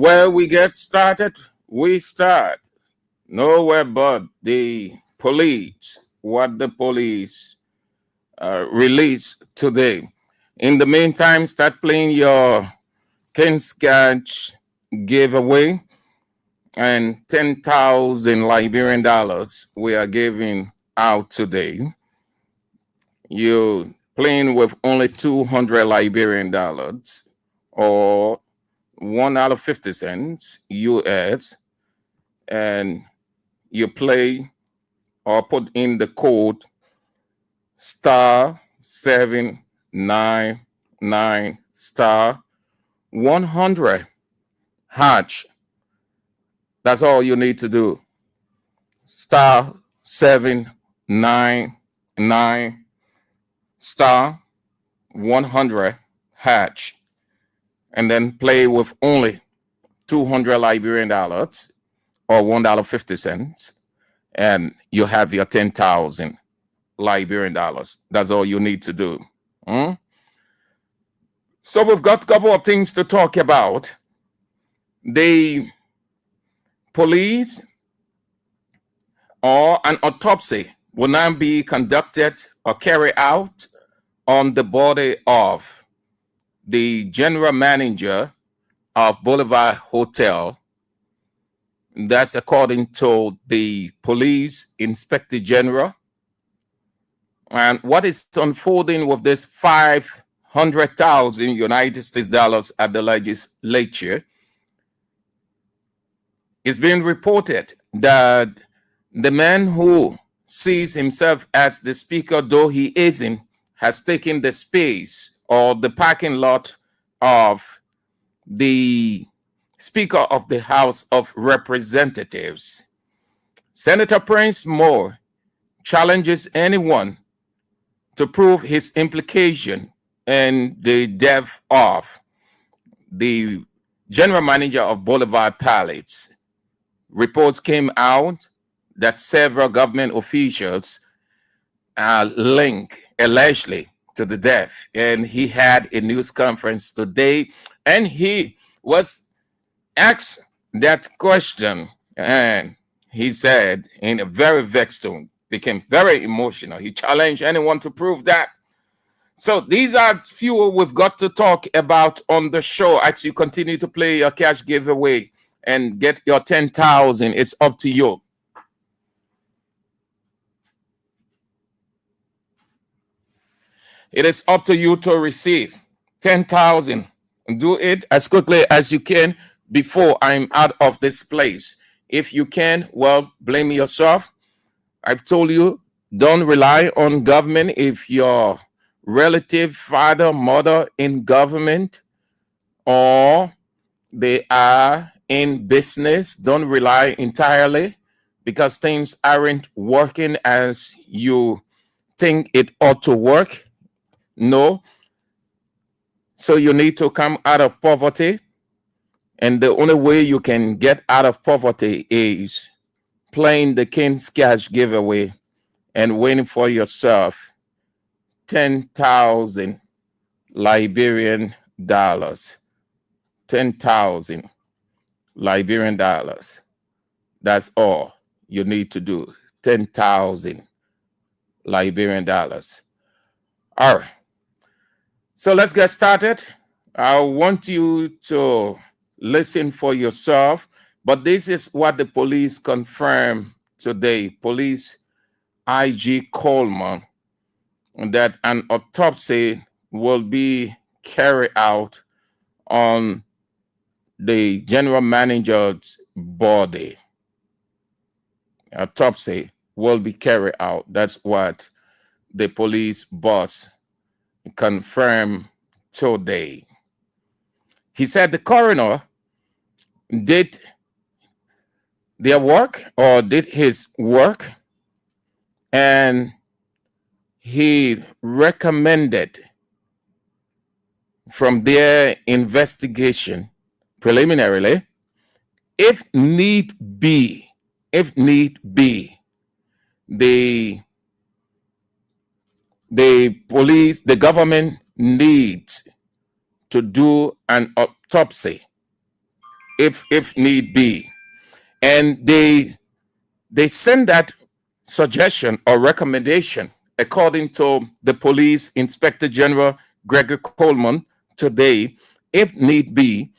Where we get started, we start nowhere but the police. What the police released today. In the meantime, start playing your Ken Sketch giveaway and 10,000 Liberian dollars we are giving out today. You playing with only 200 Liberian dollars or $1.50 US, and you play or put in the code star 799 star 100 hatch. That's all you need to do. Star 799 star 100 hatch, and then play with only 200 Liberian dollars or $1.50, and you have your 10,000 Liberian dollars. That's all you need to do. So we've got a couple of things to talk about. The police or an autopsy will now be conducted or carried out on the body of the general manager of Boulevard Hotel. That's according to the police inspector general. And what is unfolding with this 500,000 United States dollars at the legislature? It's been reported that the man who sees himself as the speaker, though he isn't, has taken the space or the parking lot of the Speaker of the House of Representatives. Senator Prince Moore challenges anyone to prove his implication in the death of the general manager of Boulevard Palace. Reports came out that several government officials are linked allegedly to the death. And he had a news conference today, and he was asked that question, and he said in a very vexed tone, became very emotional. He challenged anyone to prove that. So these are few we've got to talk about on the show as you continue to play your cash giveaway and get your 10,000. It's up to you. It is up to you to receive 10,000. Do it as quickly as you can before I'm out of this place. If you can, well, blame yourself. I've told you, don't rely on government. If your relative, father, mother in government, or they are in business, don't rely entirely, because things aren't working as you think it ought to work. No. So you need to come out of poverty. And the only way you can get out of poverty is playing the King's Cash giveaway and winning for yourself 10,000 Liberian dollars. 10,000 Liberian dollars. That's all you need to do. 10,000 Liberian dollars. All right. So let's get started. I want you to listen for yourself, but this is what the police confirmed today. Police IG Coleman, that an autopsy will be carried out on the general manager's body. Autopsy will be carried out. That's what the police boss confirmed today. He said the coroner did their work or did his work, and he recommended from their investigation preliminarily, if need be, the police, the government needs to do an autopsy if need be. And they send that suggestion or recommendation, according to the police inspector general Gregory Coleman today. If need be,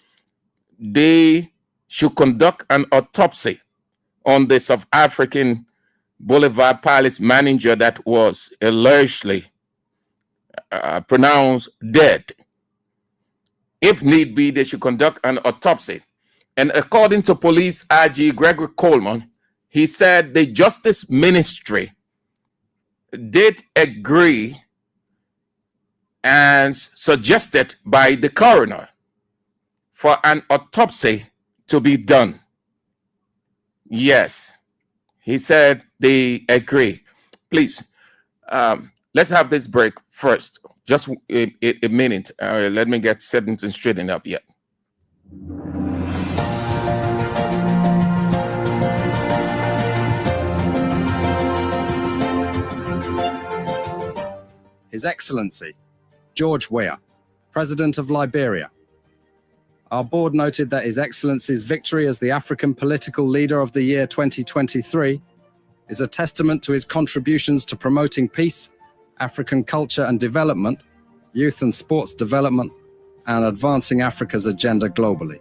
they should conduct an autopsy on the South African Boulevard Palace manager that was allegedly pronounced dead. If need be, they should conduct an autopsy. And according to police IG Gregory Coleman, he said the Justice Ministry did agree and suggested by the coroner for an autopsy to be done. Yes, he said they agree. Please, let's have this break first. Just a minute. Let me get sentencing straightened up yet. His Excellency, George Weah, President of Liberia. Our board noted that His Excellency's victory as the African Political Leader of the Year 2023 is a testament to his contributions to promoting peace, African culture and development, youth and sports development, and advancing Africa's agenda globally.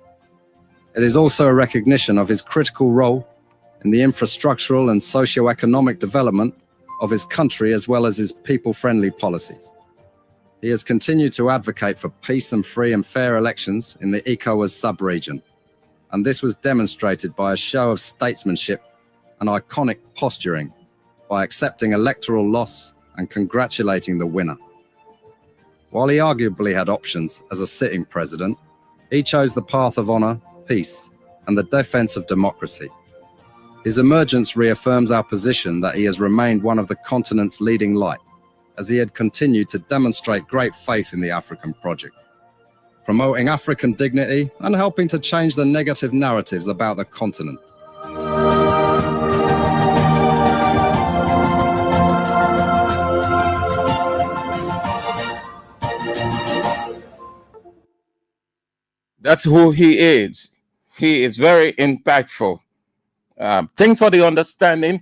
It is also a recognition of his critical role in the infrastructural and socio-economic development of his country as well as his people-friendly policies. He has continued to advocate for peace and free and fair elections in the ECOWAS sub-region, and this was demonstrated by a show of statesmanship and iconic posturing by accepting electoral loss and congratulating the winner. While he arguably had options as a sitting president, he chose the path of honor, peace, and the defense of democracy. His emergence reaffirms our position that he has remained one of the continent's leading light, as he had continued to demonstrate great faith in the African project, promoting African dignity and helping to change the negative narratives about the continent. That's who he is. He is very impactful. Thanks for the understanding.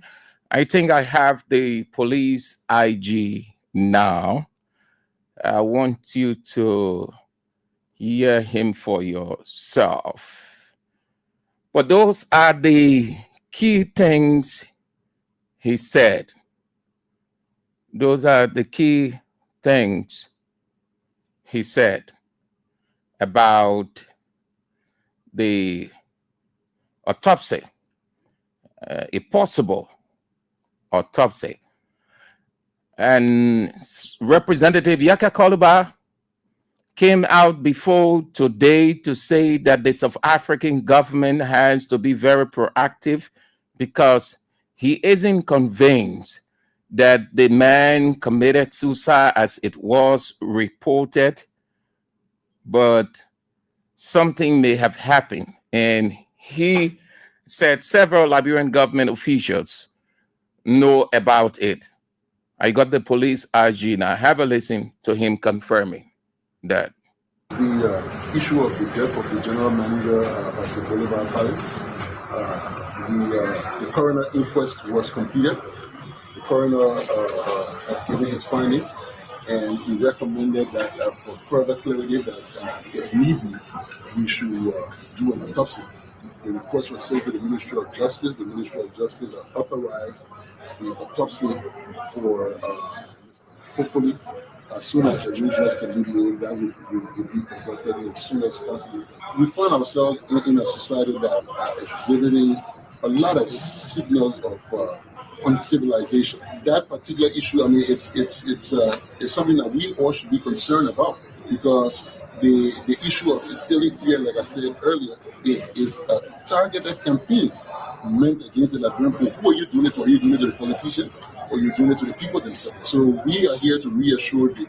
I think I have the police IG now. I want you to hear him for yourself. But those are the key things he said. Those are the key things he said about the autopsy, a possible autopsy. And Representative Yaka Koluba came out before today to say that the South African government has to be very proactive because he isn't convinced that the man committed suicide as it was reported, but something may have happened. And he said several Liberian government officials know about it. I got the police IG now. Have a listen to him confirming that. The issue of the death of the general manager of the Boulevard Palace. The coroner inquest was completed. The coroner had given his finding, and he recommended that for further clarity that if need be, we should do an autopsy. The request was sent to the Ministry of Justice. The Ministry of Justice authorized the autopsy for hopefully as soon as the regions can be made, that will be conducted as soon as possible. We find ourselves in a society that is exhibiting a lot of signals of uncivilization. That particular issue, I mean, it's something that we all should be concerned about, because the issue of instilling fear, like I said earlier, is a targeted campaign meant against the Liberian people. Who are you doing it to? Are you doing it to the politicians, or are you doing it to the people themselves? So we are here to reassure the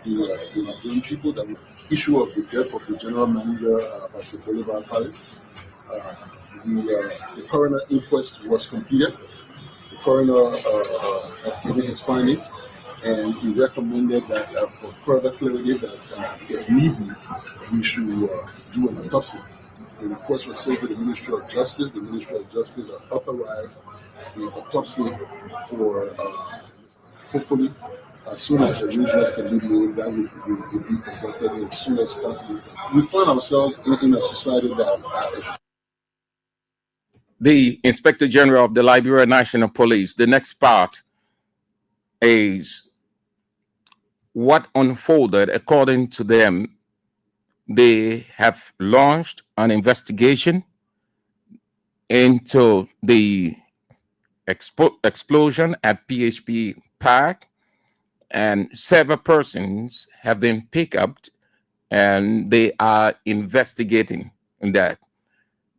Liberian people that the issue of the death of the general manager of the Boulevard Palace, the coroner inquest was completed. The coroner had given his finding, and he recommended that for further clarity that if need be, we should do an autopsy. The request was sent to the Ministry of Justice. The Ministry of Justice authorized the autopsy for hopefully as soon as arrangements can be made, that will be conducted as soon as possible. We find ourselves in a society that the Inspector General of the Liberia National Police. The next part is what unfolded according to them. They have launched an investigation into the explosion at PHP Park, and several persons have been picked up, and they are investigating that.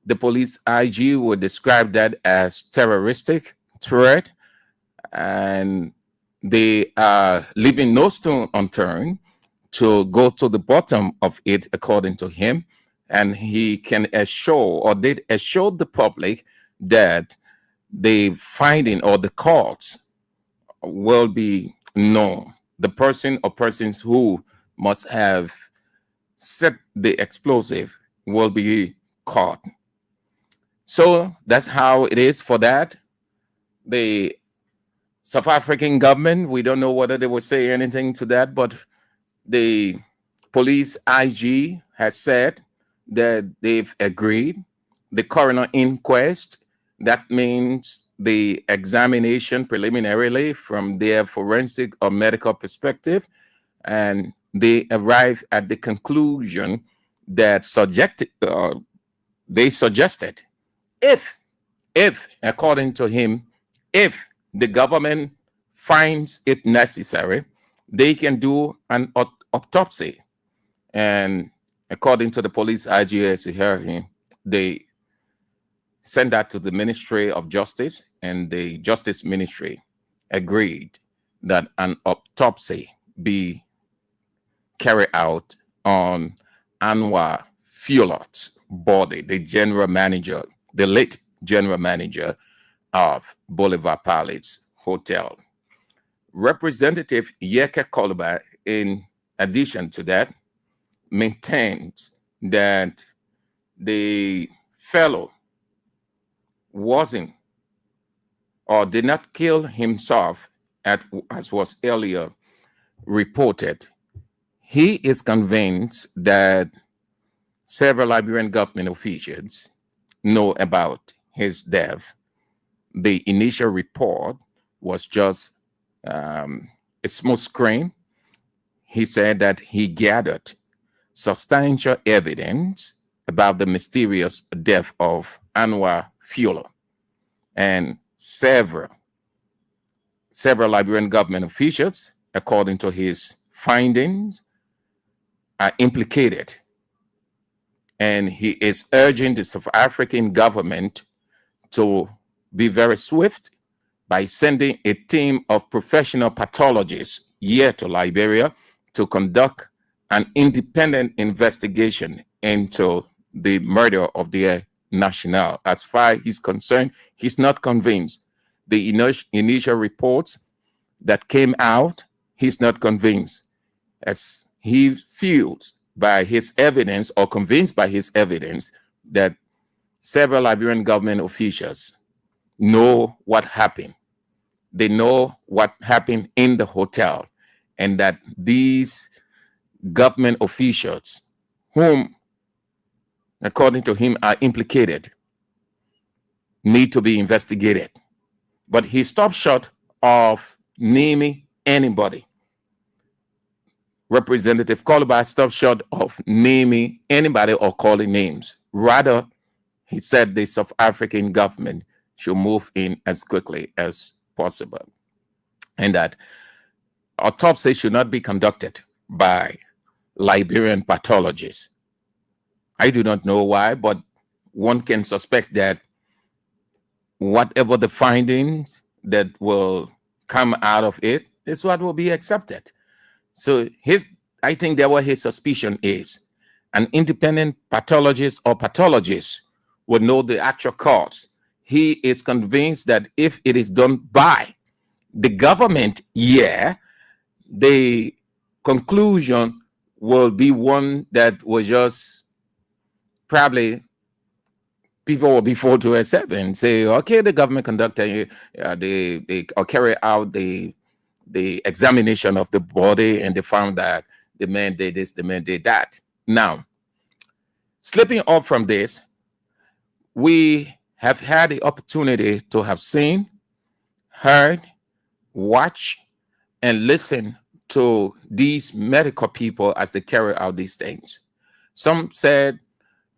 The police IG would describe that as terroristic threat, and they are leaving no stone unturned to go to the bottom of it, according to him. And he can assure, or did assure the public, that the finding or the cause will be known. The person or persons who must have set the explosive will be caught. So that's how it is for that. The South African government, we don't know whether they will say anything to that, but the police IG has said that they've agreed. The coroner inquest, that means the examination preliminarily from their forensic or medical perspective, and they arrive at the conclusion that they suggested if, according to him, if the government finds it necessary, they can do an autopsy. And according to the police IG, as you heard him, they sent that to the Ministry of Justice, and the Justice Ministry agreed that an autopsy be carried out on Anwar Fulot's body, the general manager, the late general manager of Boulevard Hotel. Representative Yeke Koluba, in addition to that, maintains that the fellow wasn't or did not kill himself as was earlier reported. He is convinced that several Liberian government officials know about his death. The initial report was just a small screen. He said that he gathered substantial evidence about the mysterious death of Anwar Fuller, and several Liberian government officials, according to his findings, are implicated. And he is urging the South African government to be very swift by sending a team of professional pathologists here to Liberia to conduct an independent investigation into the murder of the national. As far as he's concerned, he's not convinced. The initial reports that came out, he's not convinced. As he feels by his evidence, or convinced by his evidence, that several Liberian government officials know what happened. They know what happened in the hotel, and that these government officials, whom, according to him, are implicated, need to be investigated. But he stopped short of naming anybody. Representative Koluba stopped short of naming anybody or calling names. Rather, he said the South African government should move in as quickly as possible, and that autopsy should not be conducted by Liberian pathologists. I do not know why, but one can suspect that whatever the findings that will come out of it is what will be accepted. So I think that what his suspicion is. An independent pathologist or pathologists would know the actual cause. He is convinced that if it is done by the government, the conclusion will be one that will just probably people will be forced to accept and say, okay, the government conducted, they or carry out the examination of the body, and they found that the man did this, the man did that. Now, slipping off from this, we have had the opportunity to have seen, heard, watched, and listened to these medical people as they carry out these things. Some said,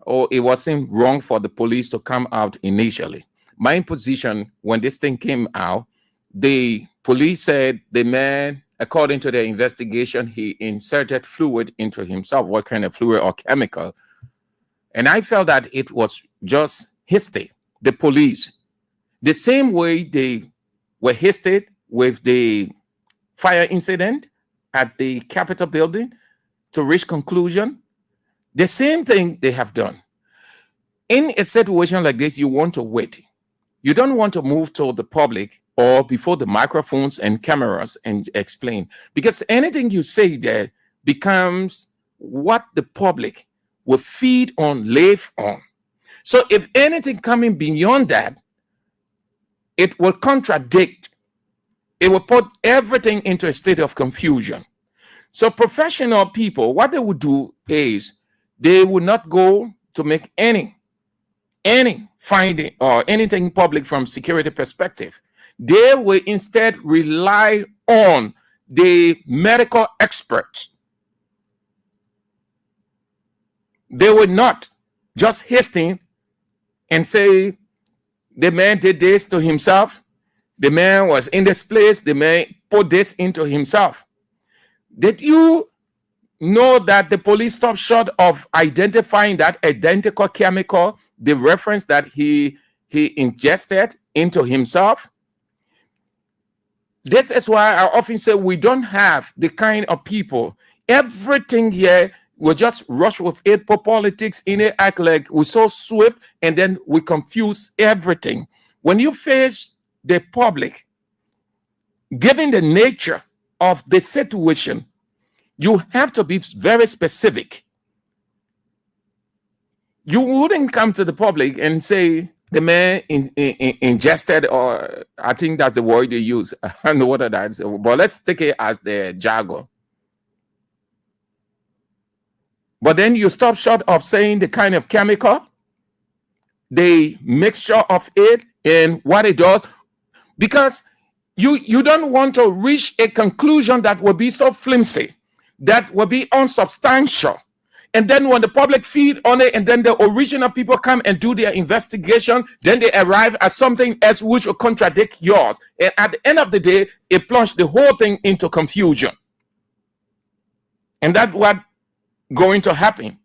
oh, it wasn't wrong for the police to come out initially. My position, when this thing came out, the police said the man, according to their investigation, he inserted fluid into himself. What kind of fluid or chemical? And I felt that it was just hasty. The police, the same way they were hasty with the fire incident at the Capitol building to reach conclusion, the same thing they have done. In a situation like this, you want to wait. You don't want to move to the public or before the microphones and cameras and explain, because anything you say there becomes what the public will feed on, live on. So if anything coming beyond that, it will contradict. It will put everything into a state of confusion. So professional people, what they would do is they would not go to make any finding or anything public from security perspective. They will instead rely on the medical experts. They will not just hasten and say the man did this to himself, the man was in this place, the man put this into himself. Did you know that the police stopped short of identifying that identical chemical, the reference that he ingested into himself? This is why I often say we don't have the kind of people. Everything here, we just rush with it, put politics in it, act like we're so swift, and then we confuse everything. When you face the public, given the nature of the situation, you have to be very specific. You wouldn't come to the public and say the man ingested, or I think that's the word they use. I don't know what that is, but let's take it as the jargon. But then you stop short of saying the kind of chemical, the mixture of it, and what it does, because you don't want to reach a conclusion that will be so flimsy, that will be unsubstantial. And then when the public feed on it, and then the original people come and do their investigation, then they arrive at something else which will contradict yours. And at the end of the day, it plunged the whole thing into confusion. And that's what going to happen.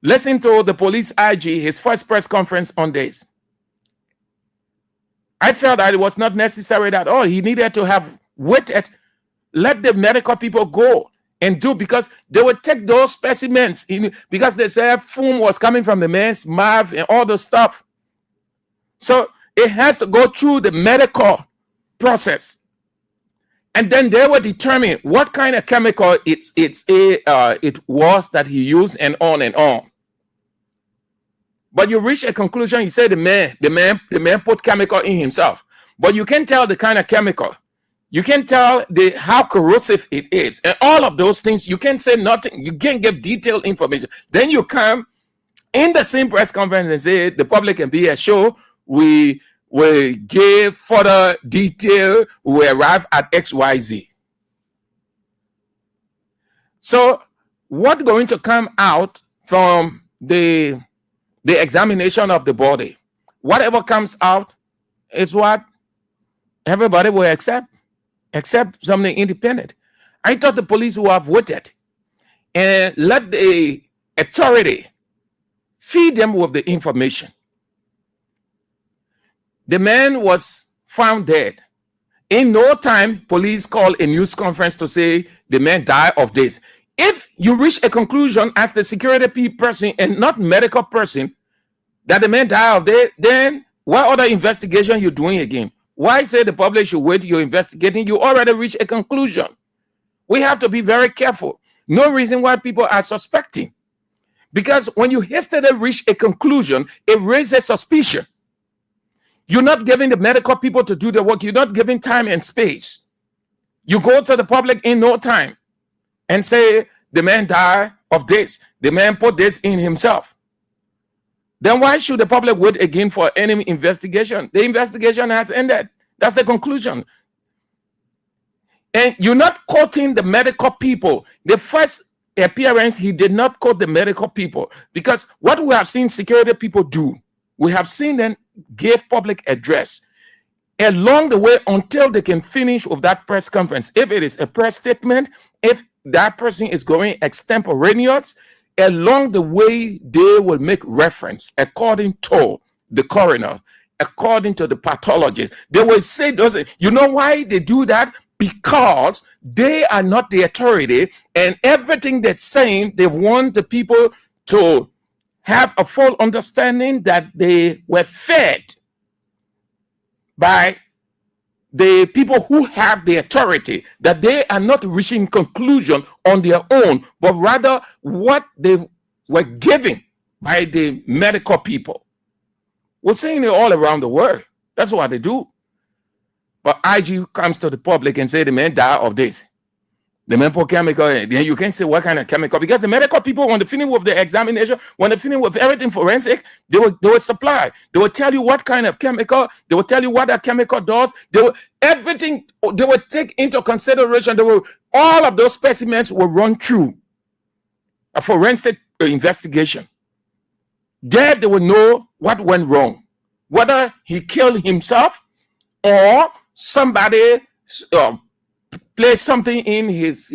Listen to the police IG, his first press conference on this. I felt that it was not necessary at all. He needed to have waited, let the medical people go and do, because they would take those specimens because they said foam was coming from the man's mouth and all the stuff. So it has to go through the medical process. And then they will determine what kind of chemical it was that he used, and on and on. But you reach a conclusion, you say the man put chemical in himself. But you can tell the kind of chemical. You can tell how corrosive it is. And all of those things, you can't say nothing. You can't give detailed information. Then you come in the same press conference and say the public can be assured we will give further detail, we arrive at XYZ. So what's going to come out from the examination of the body? Whatever comes out is what everybody will accept, except something independent. I thought the police would have waited and let the authority feed them with the information. The man was found dead. In no time, police called a news conference to say the man died of this. If you reach a conclusion as the security person and not medical person that the man died of this, then what other investigation you doing again? Why say the public should wait? You're investigating. You already reached a conclusion. We have to be very careful. No reason why people are suspecting. Because when you hastily reach a conclusion, it raises suspicion. You're not giving the medical people to do the work. You're not giving time and space. You go to the public in no time and say, the man died of this. The man put this in himself. Then why should the public wait again for any investigation? The investigation has ended. That's the conclusion. And you're not quoting the medical people. The first appearance, he did not quote the medical people, because what we have seen security people do, we have seen them give public address along the way until they can finish with that press conference. If it is a press statement, if that person is going extemporaneous, along the way they will make reference according to the coroner, according to the pathologist. They will say those. You know why they do that? Because they are not the authority, and everything they're saying, they want the people to have a full understanding that they were fed by the people who have the authority, that they are not reaching conclusion on their own, but rather what they were given by the medical people. We're seeing it all around the world. That's what they do. But IG comes to the public and say the man died of this. The man put chemical, then you can't say what kind of chemical, because the medical people, when they finish with the examination, when they finish with everything forensic, they will supply. They will tell you what kind of chemical, they will tell you what that chemical does. They will everything they will take into consideration. They will, all of those specimens will run through a forensic investigation. There they will know what went wrong, whether he killed himself or somebody place something in his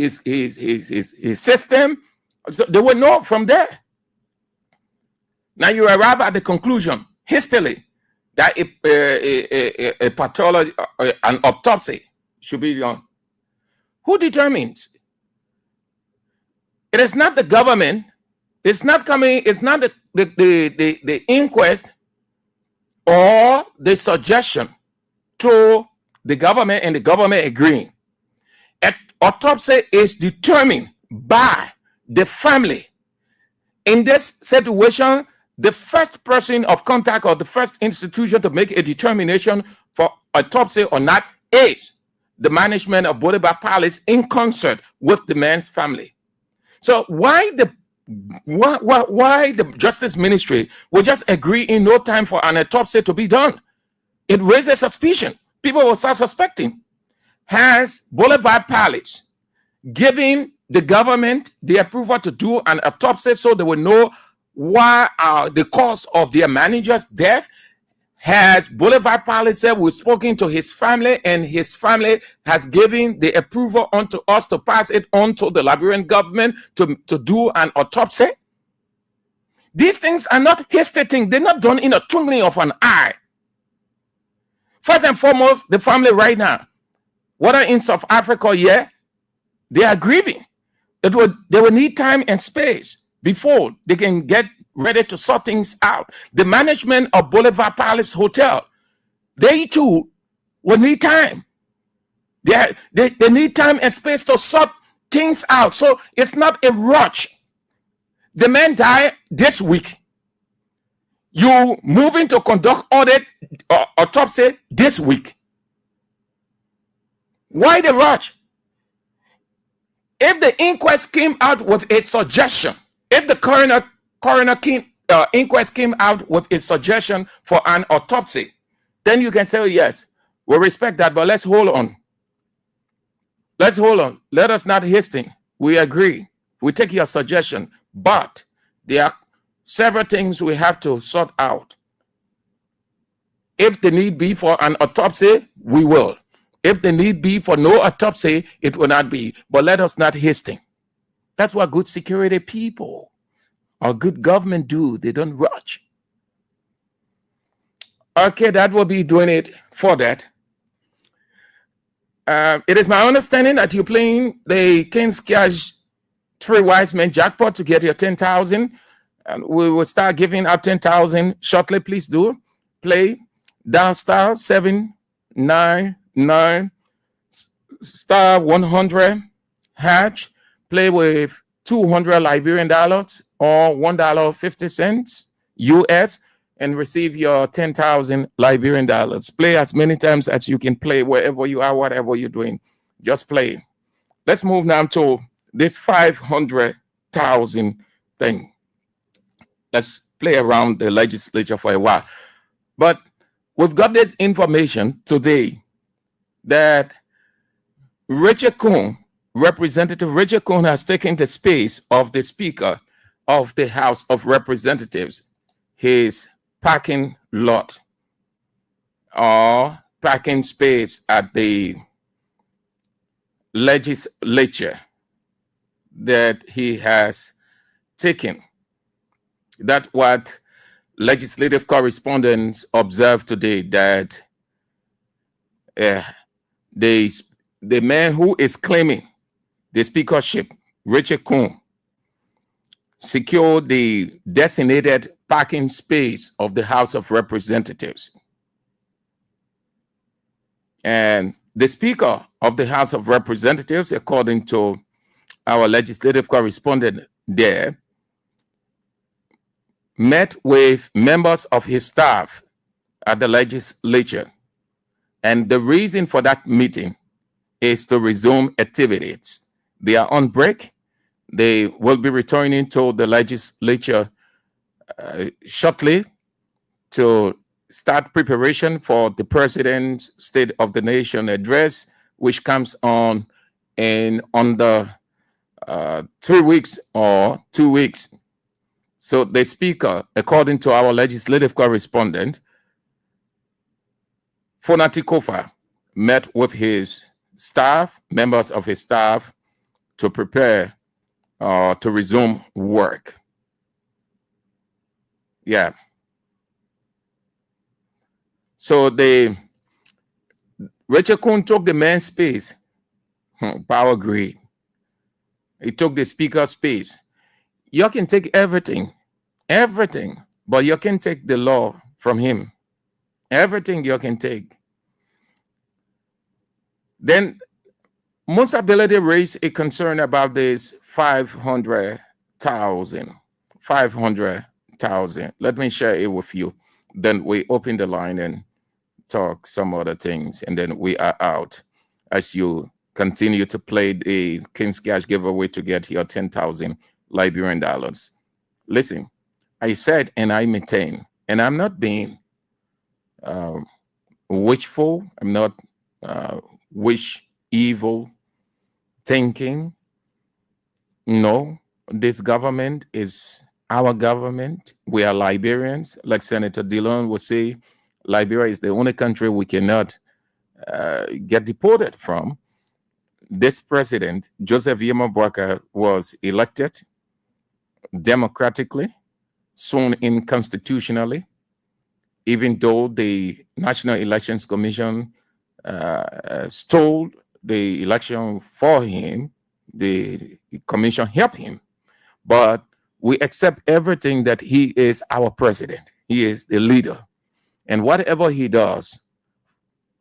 system. So they will know from there. Now you arrive at the conclusion hastily that a pathology, an autopsy should be done. Who determines? It is not the government. It's not coming. It's not the inquest or the suggestion to the government and the government agreeing. Autopsy is determined by the family. In this situation, the first person of contact or the first institution to make a determination for autopsy or not is the management of Boulevard Palace in concert with the man's family. So why the Justice Ministry will just agree in no time for an autopsy to be done? It raises suspicion. People will start suspecting. Has Boulevard Palace given the government the approval to do an autopsy so they will know why the cause of their manager's death? Has Boulevard Palace said we've spoken to his family and his family has given the approval onto us to pass it on to the Liberian government to do an autopsy? These things are not hasty things. They're not done in a twinkling of an eye. First and foremost, the family right now, whether in South Africa, yeah, they are grieving. They will need time and space before they can get ready to sort things out. The management of Boulevard Palace Hotel, they too will need time. They need time and space to sort things out. So it's not a rush. The man died this week. You moving to conduct audit or autopsy this week. Why the rush? If the inquest came out with a suggestion, if the coroner inquest came out with a suggestion for an autopsy, then you can say, oh, yes, we respect that, but let's hold on. Let's hold on. Let us not hasten. We agree. We take your suggestion, but there are several things we have to sort out. If the need be for an autopsy, we will. If the need be for no autopsy, it will not be. But let us not hasten. That's what good security people or good government do. They don't rush. Okay, that will be doing it for that. It is my understanding that you're playing the King's Cash 3 Wise Men jackpot to get your 10,000. And we will start giving out 10,000 shortly. Please do play down star 799 star 100 hatch. Play with $200 Liberian dollars or $1.50 US and receive your 10,000 Liberian dollars. Play as many times as you can play wherever you are, whatever you're doing. Just play. Let's move now to this 500,000 thing. Let's play around the legislature for a while. But we've got this information today that Richard Kuhn, Representative Richard Kuhn, has taken the space of the Speaker of the House of Representatives, his parking lot or parking space at the legislature that he has taken. That's what legislative correspondents observed today, that the man who is claiming the speakership, Richard Kuhn, secured the designated parking space of the House of Representatives. And the Speaker of the House of Representatives, according to our legislative correspondent there, met with members of his staff at the legislature. And the reason for that meeting is to resume activities. They are on break. They will be returning to the legislature shortly to start preparation for the President's State of the Nation address, which comes on in under 3 weeks or 2 weeks. So the Speaker, according to our legislative correspondent, Fonati Kofa, met with his staff, members of his staff, to prepare to resume work. Yeah. So Richard Kuhn took the man's space. Power greed. He took the Speaker's space. You can take everything, but you can take the law from him. Everything you can take. Then Musa Belede raised a concern about this 500,000. 500,000. Let me share it with you. Then we open the line and talk some other things, and then we are out as you continue to play the King's Cash giveaway to get your 10,000 Liberian dollars. Listen, I said, and I maintain, and I'm not being wishful. I'm not wish evil thinking. No, this government is our government. We are Liberians. Like Senator Dillon would say, Liberia is the only country we cannot get deported from. This president, Joseph Yema Boakai, was elected democratically, sworn in constitutionally, even though the National Elections Commission stole the election for him. The commission helped him, but we accept everything that he is our president. He is the leader, and whatever he does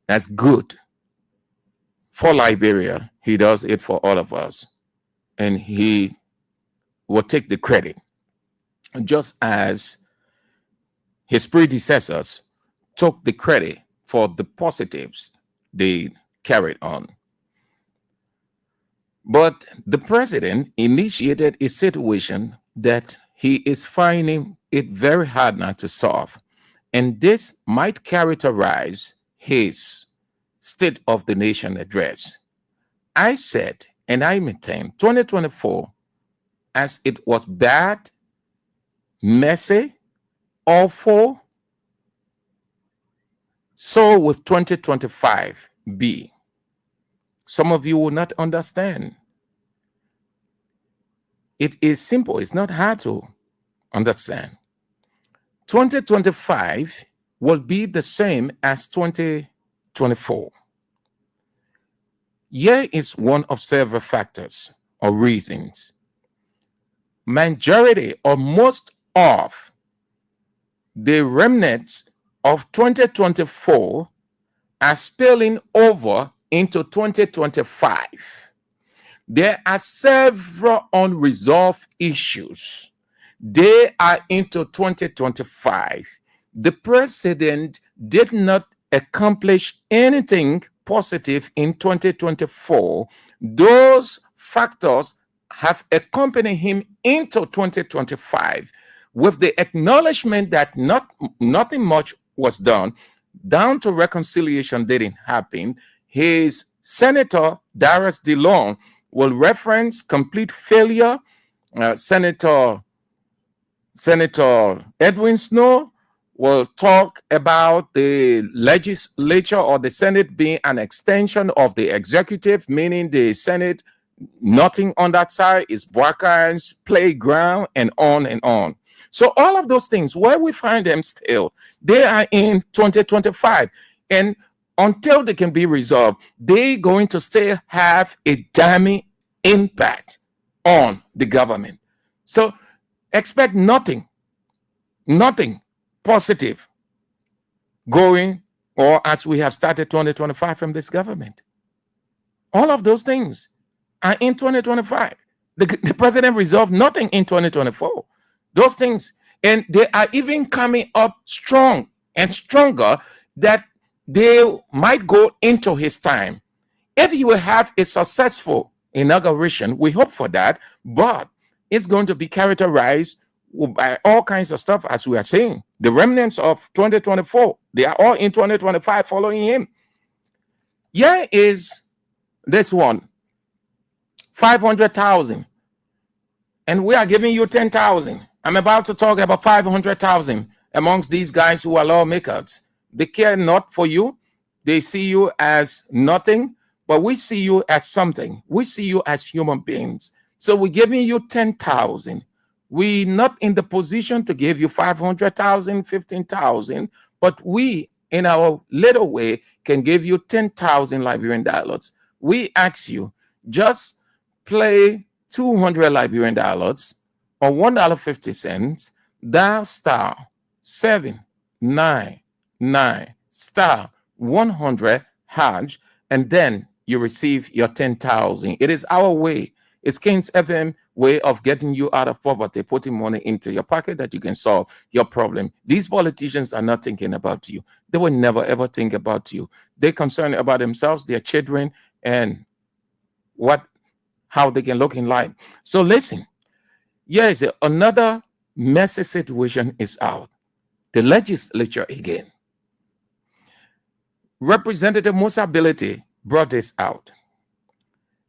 that's good for Liberia, he does it for all of us, and he will take the credit, just as his predecessors took the credit for the positives they carried on. But the president initiated a situation that he is finding it very hard now to solve. And this might characterize his State of the Nation address. I said, and I maintain, 2024, as it was bad, messy, awful, so with 2025 be. Some of you will not understand. It is simple. It's not hard to understand. 2025 will be the same as 2024. Here is one of several factors or reasons. Majority or most of the remnants of 2024 are spilling over into 2025. There are several unresolved issues They are into 2025. The president did not accomplish anything positive in 2024. Those factors have accompanied him into 2025 with the acknowledgement that nothing much was done, down to reconciliation didn't happen. His Senator Darius DeLong will reference complete failure. Senator Edwin Snow will talk about the legislature or the Senate being an extension of the executive, meaning the Senate, nothing on that side is Buccaneers playground, and on and on. So all of those things, where we find them still, they are in 2025. And until they can be resolved, they're going to still have a damning impact on the government. So expect nothing positive going, or as we have started 2025 from this government. All of those things are in 2025. The president resolved nothing in 2024. Those things, and they are even coming up strong and stronger, that they might go into his time. If he will have a successful inauguration, we hope for that, but it's going to be characterized by all kinds of stuff, as we are saying. The remnants of 2024, they are all in 2025 following him. Here is this one, 500,000. And we are giving you 10,000. I'm about to talk about 500,000 amongst these guys who are lawmakers. They care not for you. They see you as nothing, but we see you as something. We see you as human beings. So we're giving you 10,000. We're not in the position to give you 500,000, 15,000, but we, in our little way, can give you 10,000 Liberian dollars. We ask you, just play 200 Liberian dollars or $1.50, dial star 799 star 100 hash, and then you receive your 10,000. It is our way. It's King's FM way of getting you out of poverty, putting money into your pocket that you can solve your problem. These politicians are not thinking about you. They will never, ever think about you. They're concerned about themselves, their children, and how they can look in life. So listen, yes, another messy situation is out. The legislature again. Representative Musa Ability brought this out.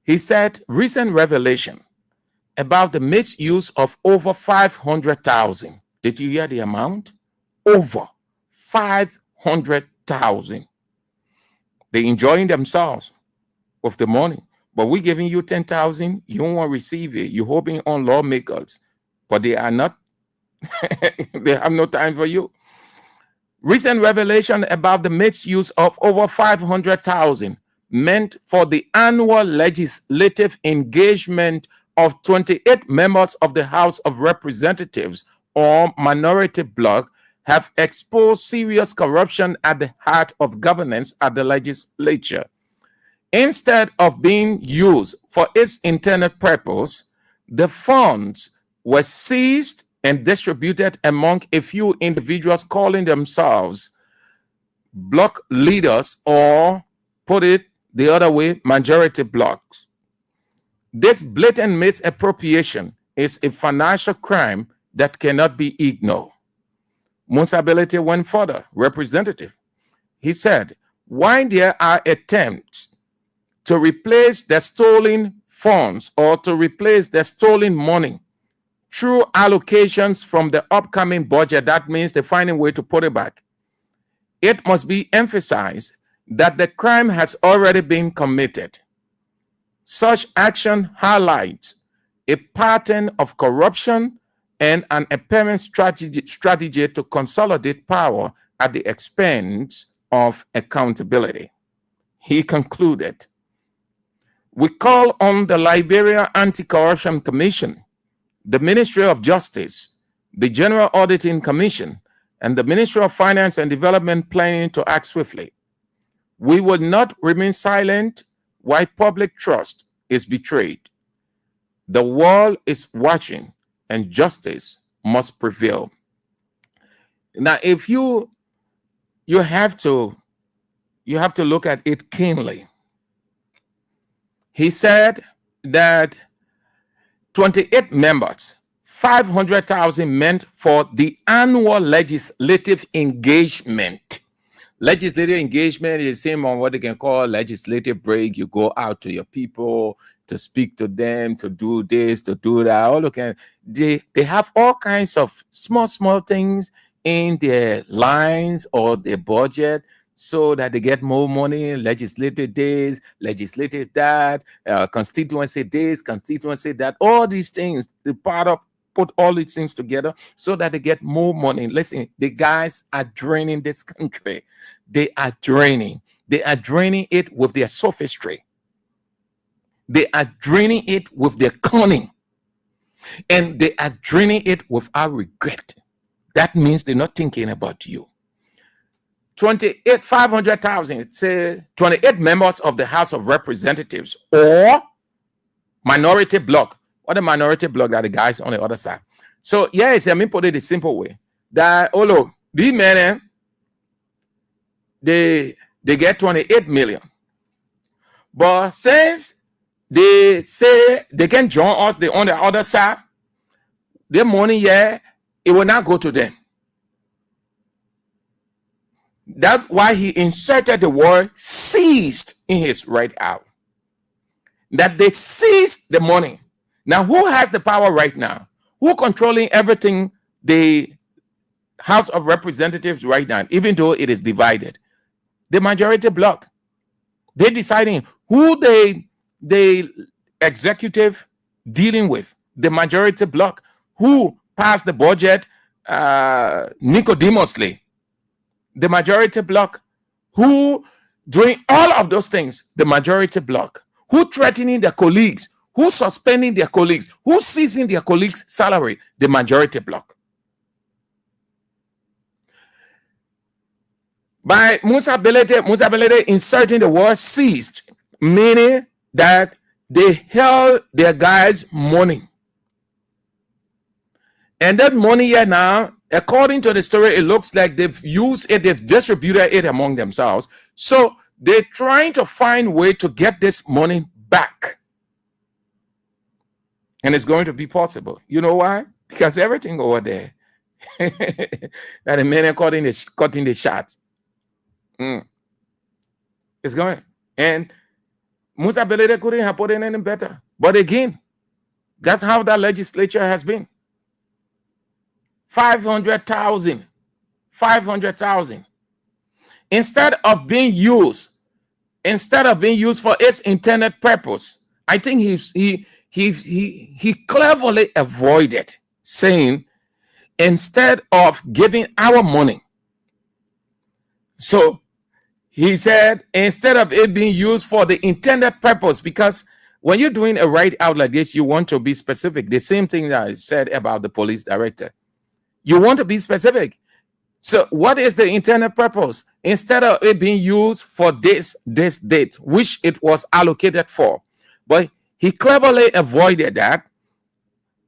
He said recent revelation about the misuse of over 500,000. Did you hear the amount? Over 500,000. They're enjoying themselves with the money. But we're giving you 10,000. You don't want to receive it. You're hoping on lawmakers, but they are not. They have no time for you. Recent revelation about the misuse of over 500,000 meant for the annual legislative engagement of 28 members of the House of Representatives or minority bloc have exposed serious corruption at the heart of governance at the legislature. Instead of being used for its intended purpose, the funds were seized and distributed among a few individuals calling themselves bloc leaders, or put it the other way, majority blocs. This blatant misappropriation is a financial crime that cannot be ignored. Musa Ability went further, representative. He said, while there are attempts to replace the stolen funds or to replace the stolen money through allocations from the upcoming budget, that means they're finding a way to put it back. It must be emphasized that the crime has already been committed. Such action highlights a pattern of corruption and an apparent strategy to consolidate power at the expense of accountability. He concluded, we call on the Liberia Anti-Corruption Commission, the Ministry of Justice, the General Auditing Commission, and the Ministry of Finance and Development Planning to act swiftly. We will not remain silent while public trust is betrayed. The world is watching, and justice must prevail. Now, if you have to look at it keenly. He said that 28 members, 500,000 meant for the annual legislative engagement. Legislative engagement is the same on what they can call legislative break. You go out to your people to speak to them, to do this, to do that. All they have all kinds of small things in their lines or their budget so that they get more money, legislative days, legislative that, constituency days, constituency that, all these things, the part of put all these things together so that they get more money. Listen, the guys are draining this country. They are draining it with their sophistry. They are draining it with their cunning. And they are draining it without regret. That means they're not thinking about you. 500,000, say 28 members of the House of Representatives or minority bloc. What a minority bloc that the guys on the other side. So yes, I mean, put it the simple way that look, these men, they get 28 million. But since they say they can join us, they on the other side, their money, it will not go to them. That's why he inserted the word seized in his right out. That they seized the money. Now, who has the power right now? Who controlling everything? The House of Representatives right now, even though it is divided. The majority bloc. They're deciding who they executive dealing with. The majority bloc. Who passed the budget Nicodemously. The majority bloc. Who doing all of those things? The majority bloc. Who threatening their colleagues? Who suspending their colleagues? Who seizing their colleagues' salary? The majority bloc. By Musa Belede inserting the word seized, meaning that they held their guys' money. And that money here now, according to the story, it looks like they've used it, they've distributed it among themselves. So they're trying to find a way to get this money back. And it's going to be possible. You know why? Because everything over there that the men are cutting the shots. It's going. And Musa Belede couldn't have put in any better. But again, that's how that legislature has been. 500,000. 500,000. Instead of being used for its intended purpose, I think he cleverly avoided saying, instead of giving our money. So he said, instead of it being used for the intended purpose, because when you're doing a write out like this, you want to be specific. The same thing that I said about the police director. You want to be specific. So what is the intended purpose? Instead of it being used for this date, which it was allocated for. But he cleverly avoided that.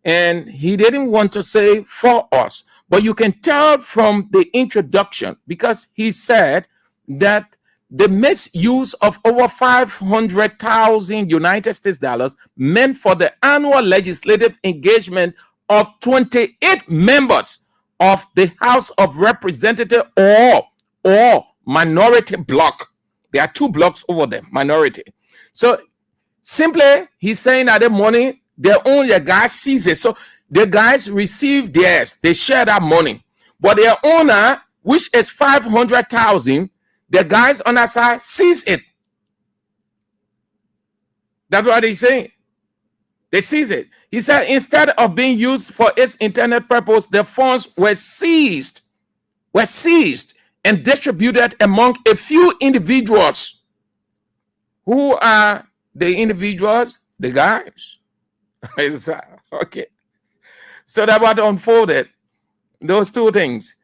And he didn't want to say for us. But you can tell from the introduction, because he said that the misuse of over 500,000 United States dollars meant for the annual legislative engagement of 28 members of the House of Representatives or minority bloc. There are two blocks over there, minority. So simply, he's saying that the money, their guys seize it. So the guys receive theirs, they share that money. But their owner, which is 500,000, the guys on that side seize it. That's what he's saying. They seize it. He said instead of being used for its intended purpose, the funds were seized and distributed among a few individuals. Who are the individuals? The guys. Okay. So that what unfolded. Those two things.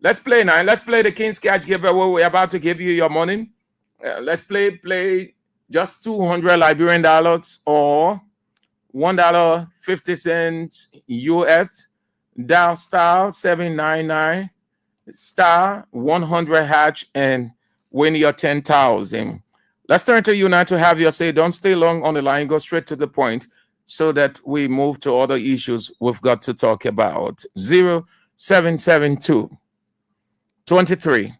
Let's play now. Let's play the King's Cash giveaway. We're about to give you your money. Let's play just 200 Liberian dollars or $1.50 US. dial star 799 star 100 hatch and win your 10,000. Let's turn to you now to have your say. Don't stay long on the line. Go straight to the point so that we move to other issues we've got to talk about. 0772 23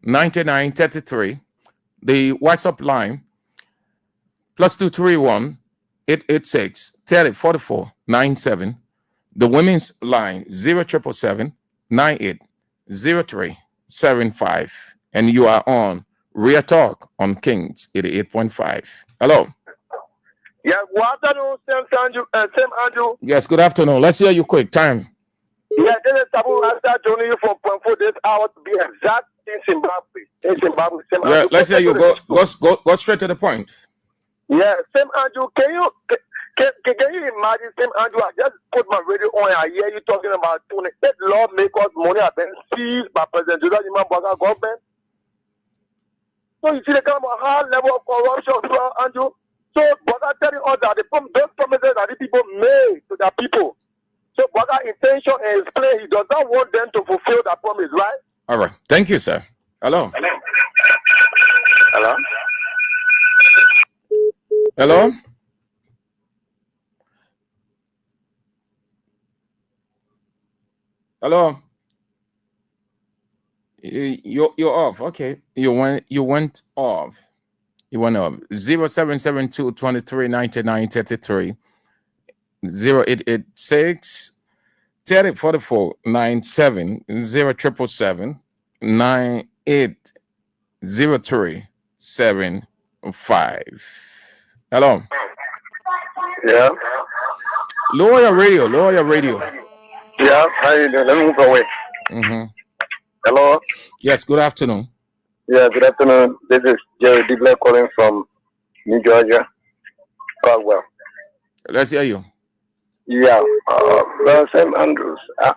99 33. The WhatsApp line +231 886 30 44 97. The women's line 0777 98 0375. And you are on Real Talk on Kings 88.5. Hello. Yeah, good afternoon, Sam Andrew. Yes, good afternoon. Let's hear you quick. Time. Yeah, this is Sabu. I start joining you from 0.4 this hour to be exact in Zimbabwe. Sam Yeah, Andrew, let's hear you. Go straight to the point. Yeah, Sam Andrew, can you imagine, Sam Andrew? I just put my radio on. I hear you talking about 28 lawmakers' money have been seized by President Joseph Imambaga government. So you see the kind of high level of corruption, Andrew. So Baga telling us that those promises that the people made to their people. So Baga intention and explain he does not want them to fulfill that promise, right? All right. Thank you, sir. Hello. Hello. Hello. Hello. You're off. Okay. You went off. You went off. 0772 23 99 33. 0886 30 44 97 0777 98 03 75. Hello. Yeah. Lower your radio. Yeah. How you doing? Let me move away. Mm-hmm. Hello. Yes. Good afternoon. Yeah. Good afternoon. This is Jerry Dibbler calling from New Georgia. Well. Let's hear you. Yeah. Well, Sam Andrews. As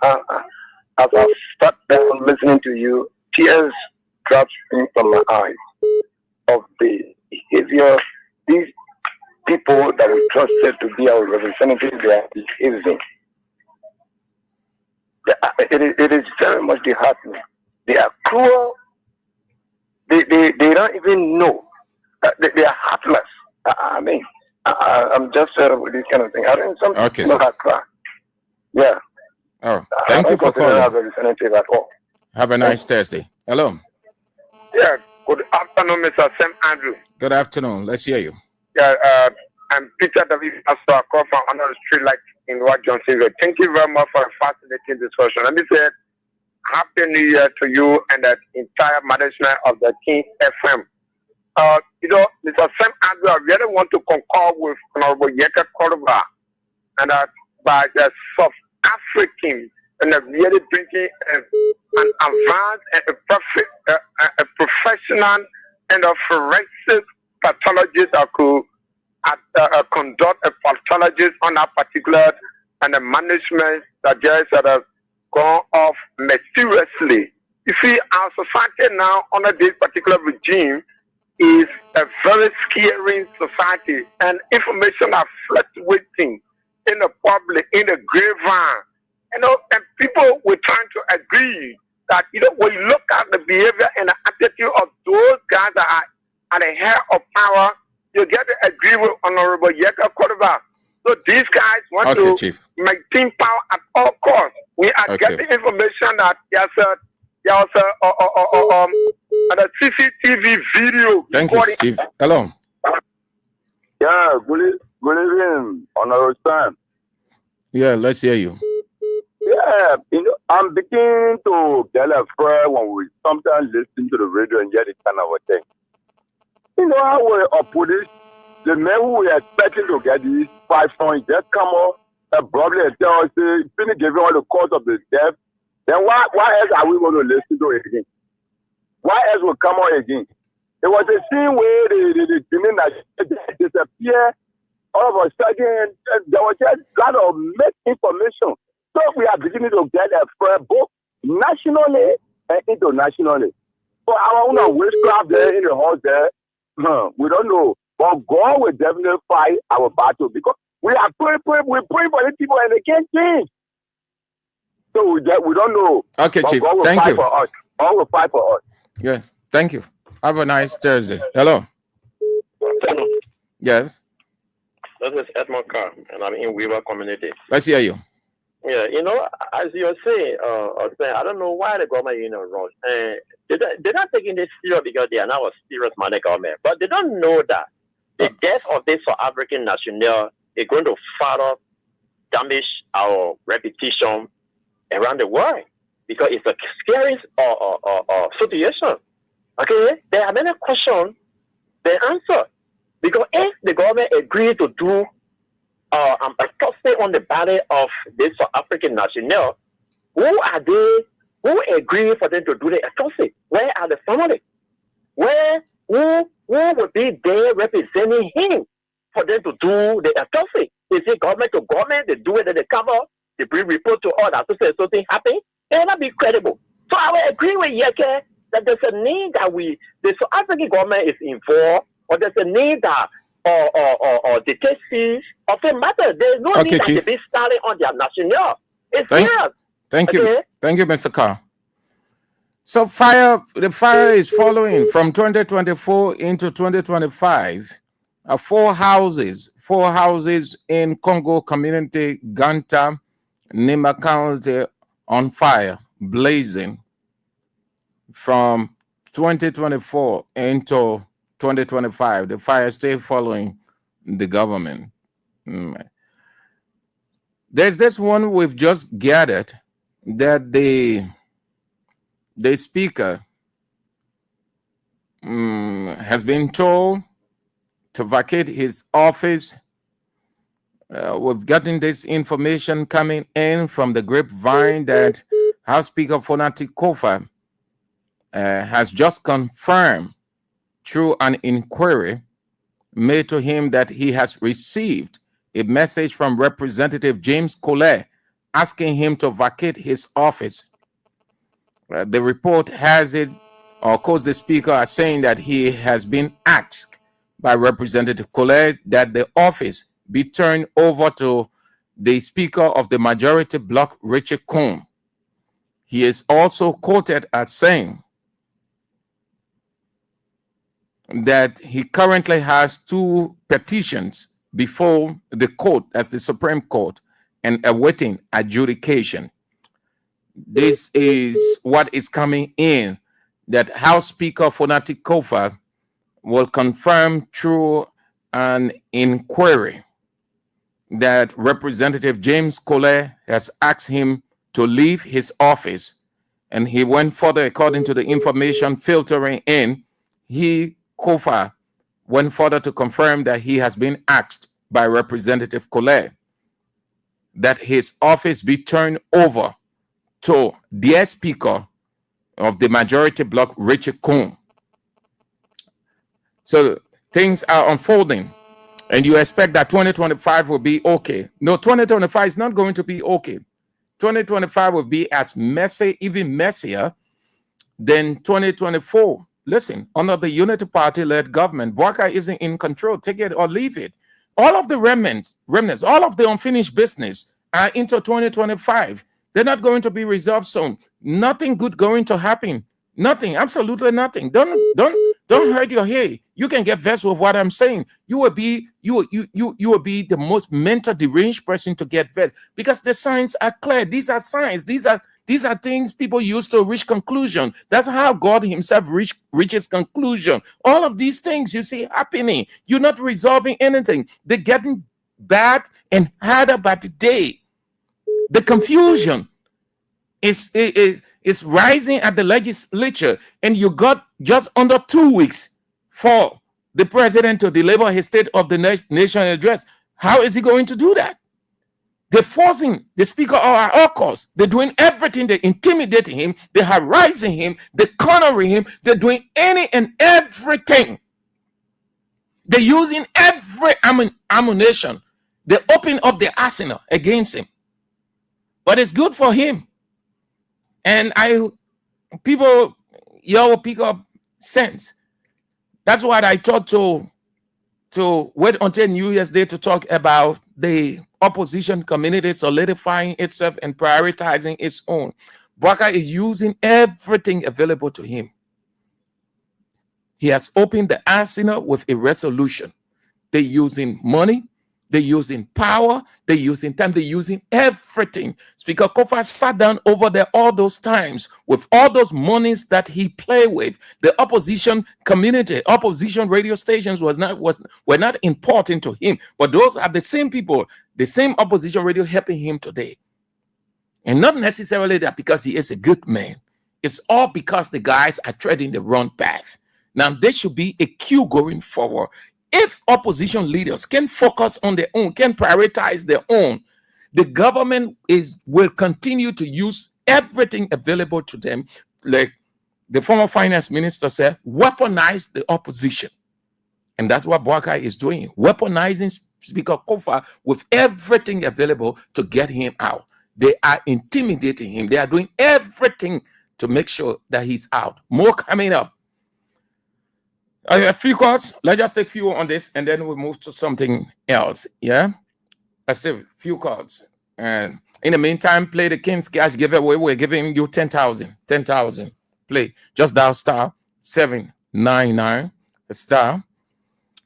I sat down listening to you, tears dropped from my eyes of the behavior these people that we trusted to be our representatives, they are behaving. It is very much disheartening. They are cruel. They don't even know. They are heartless. I mean, I'm just fed up with this kind of thing. I think something okay, so. Yeah. Oh, thank you for calling. I don't consider representative at all. Have a nice Thursday. Hello. Yeah. Good afternoon, Mr. Sam Andrew. Good afternoon. Let's hear you. Yeah. I'm Peter David Pastor. I call from another street like in What Johnson. Thank you very much for a fascinating discussion. Let me say Happy New Year to you and the entire management of the King FM. Mr. Sam Andrew, I really want to concur with Honorable Yeka Koroba and by the South African and really bringing an advanced and a professional and a forensic pathologist that could conduct a pathologist on that particular and the management that just have gone off mysteriously. You see, our society now under this particular regime is a very scary society, and information are fluctuating in the public, in the grapevine. And people were trying to agree that, when you look at the behavior and the attitude of those guys that are at the head of power, you get to agree with Honorable Yeka Koroba. So these guys want to maintain power at all costs. We are getting information that there's a CCTV video. Thank you, Steve. Hello. Yeah, good evening, Honorable Sam. Yeah, let's hear you. Yeah, I'm beginning to get afraid when we sometimes listen to the radio and hear this kind of a thing. How we opposition, the men who we expecting to get these 5 points just come up and probably tell us, finish giving all the cause of the death. Then why else are we going to listen to it again? Why else will come on again? It was the same way the women that disappear. All of a sudden, there was just a lot of misinformation. So we are beginning to get afraid both nationally and internationally. So I want to witchcraft there in the house there. We don't know. But God will definitely fight our battle because we are praying for the people and they can't change. So we don't know. Okay, But Chief. God will Thank fight you. for us. God will fight for us. Yeah. Thank you. Have a nice Thursday. Hello. Yes. This is Edmond Carr, and I'm in Weaver community. Let's hear you. Yeah, as you're saying, I don't know why the government is in a rush. They're not taking this serious because they are now a serious money government. But they don't know that the death of this South African national is going to further damage our reputation around the world because it's a scary situation. Okay, there are many questions. The answer, because if the government agrees to do a autopsy on the body of this South African national, who are they? Who agree for them to do the autopsy? Where are the family? Who would be there representing him for them to do the autopsy? Is it government to government? They do it at the cover. They bring report to all that to say something happened. It will not be credible. So I will agree with Yeke that there's a need that the South African government is involved, or there's a need that the cases of the matter. There's no need that they be starting on their national. It's serious. Thank you. Thank you, Mr. Carr. So the fire is following from 2024 into 2025. Four houses in Congo community, Ganta, Nima County on fire, blazing from 2024 into 2025. The fire still following the government. There's this one we've just gathered that the speaker has been told to vacate his office. We've gotten this information coming in from the grapevine that House Speaker Fonati Kofa has just confirmed through an inquiry made to him that he has received a message from Representative James Collet asking him to vacate his office. The report has it, or quotes the speaker as saying that he has been asked by Representative Collet that the office be turned over to the Speaker of the Majority Bloc, Richard Combs. He is also quoted as saying that he currently has 2 petitions before the court, as the Supreme Court, and awaiting adjudication. This is what is coming in, that House Speaker Fonati Kofa will confirm through an inquiry that Representative James Collet has asked him to leave his office. And he went further, according to the information filtering in, Kofa went further to confirm that he has been asked by Representative Collet that his office be turned over to the Speaker of the Majority Bloc, Richard Combs. So things are unfolding, and you expect that 2025 will be okay. No, 2025 is not going to be okay. 2025 will be as messy, even messier than 2024. Listen, under the Unity Party-led government, Bwaka isn't in control. Take it or leave it. All of the remnants, all of the unfinished business are into 2025. They're not going to be resolved soon. Nothing good going to happen. Nothing, absolutely nothing. Don't hurt your head. You can get vexed with what I'm saying. You will be the most mental deranged person to get vexed because the signs are clear. These are signs. These are things people use to reach conclusion. That's how God himself reaches conclusion. All of these things you see happening. You're not resolving anything. They're getting bad and harder by the day. The confusion is rising at the legislature, and you got just under 2 weeks for the president to deliver his State of the Nation address. How is he going to do that? They're forcing the speaker at all costs. They're doing everything. They're intimidating him. They're harassing him. They're cornering him. They're doing any and everything. They're using every ammunition. They open up the arsenal against him. But it's good for him. And y'all will pick up sense. That's what I thought to wait until New Year's Day to talk about the opposition community solidifying itself and prioritizing its own. Bwaka is using everything available to him. He has opened the arsenal with a resolution. They're using money, they're using power, they're using time, they're using everything. Speaker Kofa sat down over there all those times with all those monies that he played with. The opposition community, opposition radio stations were not important to him, but those are the same people, the same opposition radio helping him today. And not necessarily that because he is a good man. It's all because the guys are treading the wrong path. Now, there should be a queue going forward. If opposition leaders can focus on their own, can prioritize their own, the government will continue to use everything available to them. Like the former finance minister said, weaponize the opposition. And that's what Bwaka is doing, weaponizing Speaker Kofa with everything available to get him out. They are intimidating him. They are doing everything to make sure that he's out. More coming up. A few calls. Let's just take a few on this and then we'll move to something else. Yeah? Let's take a few calls. And in the meantime, play the King's Cash giveaway. We're giving you 10,000. 10,000. Play. Just dial star 799 star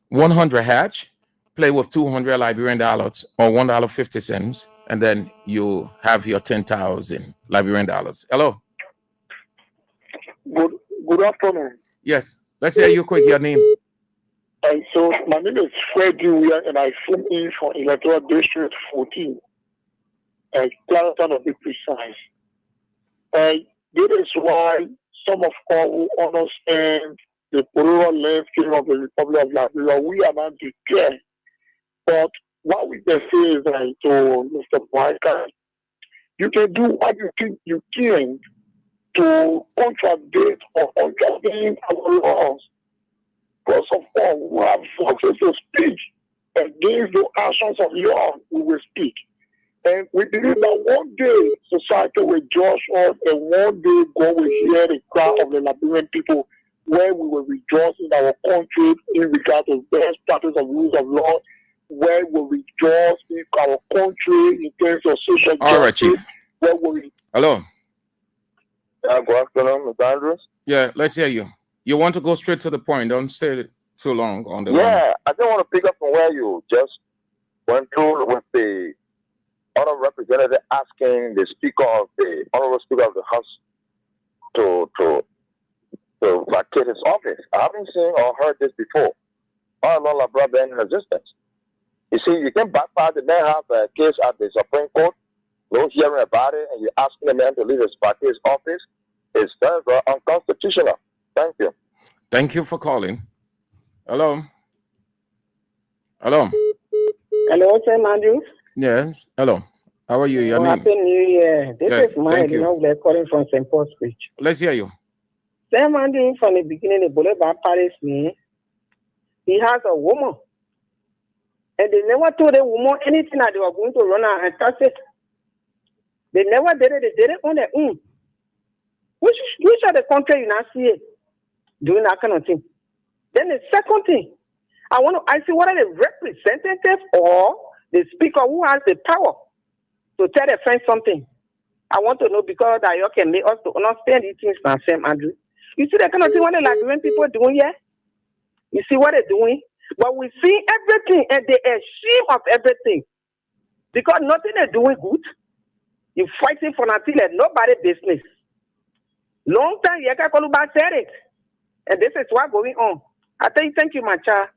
100 hatch. Play with 200 Liberian dollars or $1.50. And then you have your 10,000 Liberian dollars. Hello. Good afternoon. Yes. Let's hear you quick, your name. So my name is Freddie and I phone in from Electoral District 14. Clarendon to be precise. This is why some of us who understand the political landscape of the Republic of Liberia, we are not declared. But what we can say is that to Mr. Bwaka, you can do what you think you can to contradict or contravene our laws. First of all, we have voices to speak against the actions of law. We will speak, and we believe that one day society will judge us, and one day God will hear the cry of the Liberian people, where we will rejoice in our country in regard to best practice of rules of law, where we will rejoice in our country in terms of social justice. All right, Chief. Where we Hello. Good afternoon, Mr. Andrews. Yeah, let's hear you. You want to go straight to the point. Don't stay too long on the Yeah, I just want to pick up from where you just went through with the other representative asking the honorable speaker of the House to vacate his office. I haven't seen or heard this before. All along La Bra been in existence. You see, you can backfire the man have a case at the Supreme Court, no hearing about it, and you're asking the man to leave his party's office. It's very, very unconstitutional. Thank you. Thank you for calling. Hello. Hello. Hello, Sam Andrews. Yes. Hello. How are you? Your name? Happy New Year. This Yeah, is mine. thank you. We're calling from St. Paul's Bridge. Let's hear you. Sam Andrews, from the beginning, the Boulevard Paris, he has a woman. And they never told the woman anything that they were going to run out and touch it. They never did it. They did it on their own. Which are the country you now see it doing that kind of thing? Then the second thing, I see what are the representatives or the speaker who has the power to tell the friend something. I want to know because that you can make us to understand these things now, Sam Andrew. You see the kind of thing what the Liberian people are doing here? You see what they're doing? But we see everything and they are ashamed of everything. Because nothing they're doing good. You're fighting for nothing like nobody's business. Long time, Yeka Koluba said it. And this is what's going on. I thank you, my child.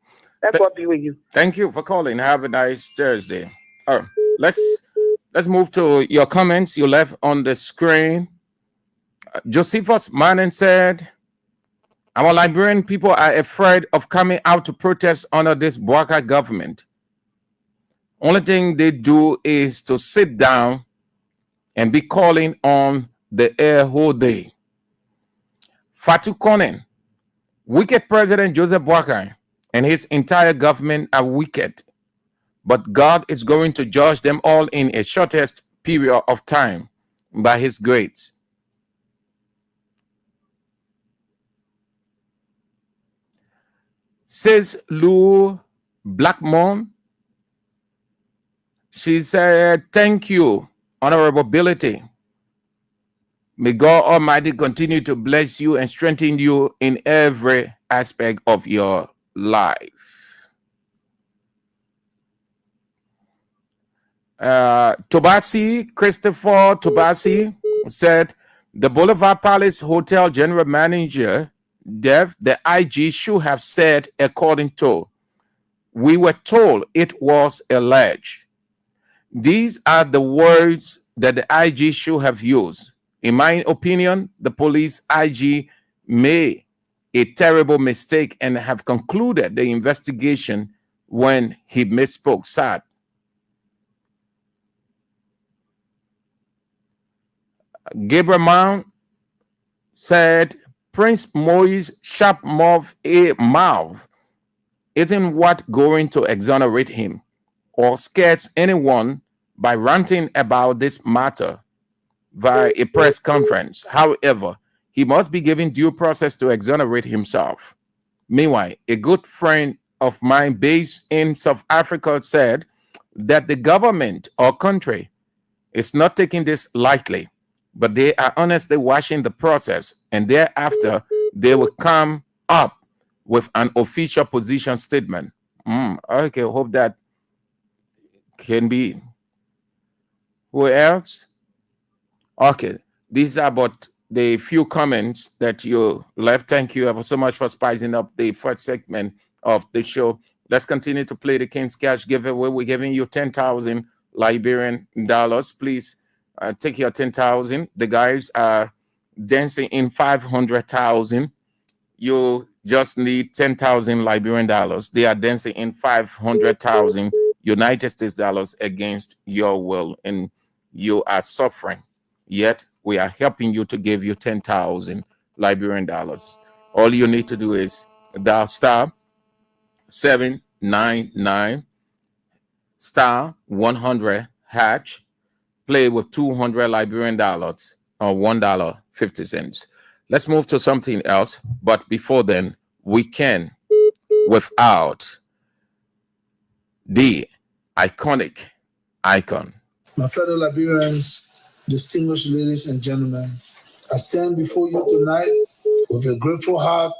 That's what be with you. Thank you for calling. Have a nice Thursday. All right. Let's move to your comments you left on the screen. Josephus Manin said, our Liberian people are afraid of coming out to protest under this Bwaka government. Only thing they do is to sit down and be calling on the air whole day. Fatu Konen, wicked President Joseph Bwaka and his entire government are wicked, but God is going to judge them all in a shortest period of time by his grace. Says Lou Blackmon, She said, "Thank you, Honorable Ability. May God Almighty continue to bless you and strengthen you in every aspect of your life." Christopher Tobasi said, "The Boulevard Palace Hotel General Manager, Dev, the IG should have said, according to, we were told it was alleged. These are the words that the IG should have used. In my opinion, the police IG made a terrible mistake and have concluded the investigation when he misspoke." Sad. Gabriel Mount said, "Prince Moise sharp mouth isn't what going to exonerate him or scares anyone by ranting about this matter via a press conference. However, he must be given due process to exonerate himself." Meanwhile, a good friend of mine based in South Africa said that the government or country is not taking this lightly, but they are honestly watching the process, and thereafter they will come up with an official position statement. Okay, hope that can be. Who else? Okay, these are about the few comments that you left. Thank you ever so much for spicing up the first segment of the show. Let's continue to play the King's Cash giveaway. We're giving you 10,000 Liberian dollars. Please take your 10,000. The guys are dancing in 500,000. You just need 10,000 Liberian dollars. They are dancing in 500,000 United States dollars against your will, and you are suffering. Yet we are helping you to give you 10,000 Liberian dollars. All you need to do is dial star 799 star 100 hatch. Play with 200 Liberian dollars or $1.50. Let's move to something else. But before then, we can, without the iconic icon. My fellow Liberians, distinguished ladies and gentlemen, I stand before you tonight with a grateful heart,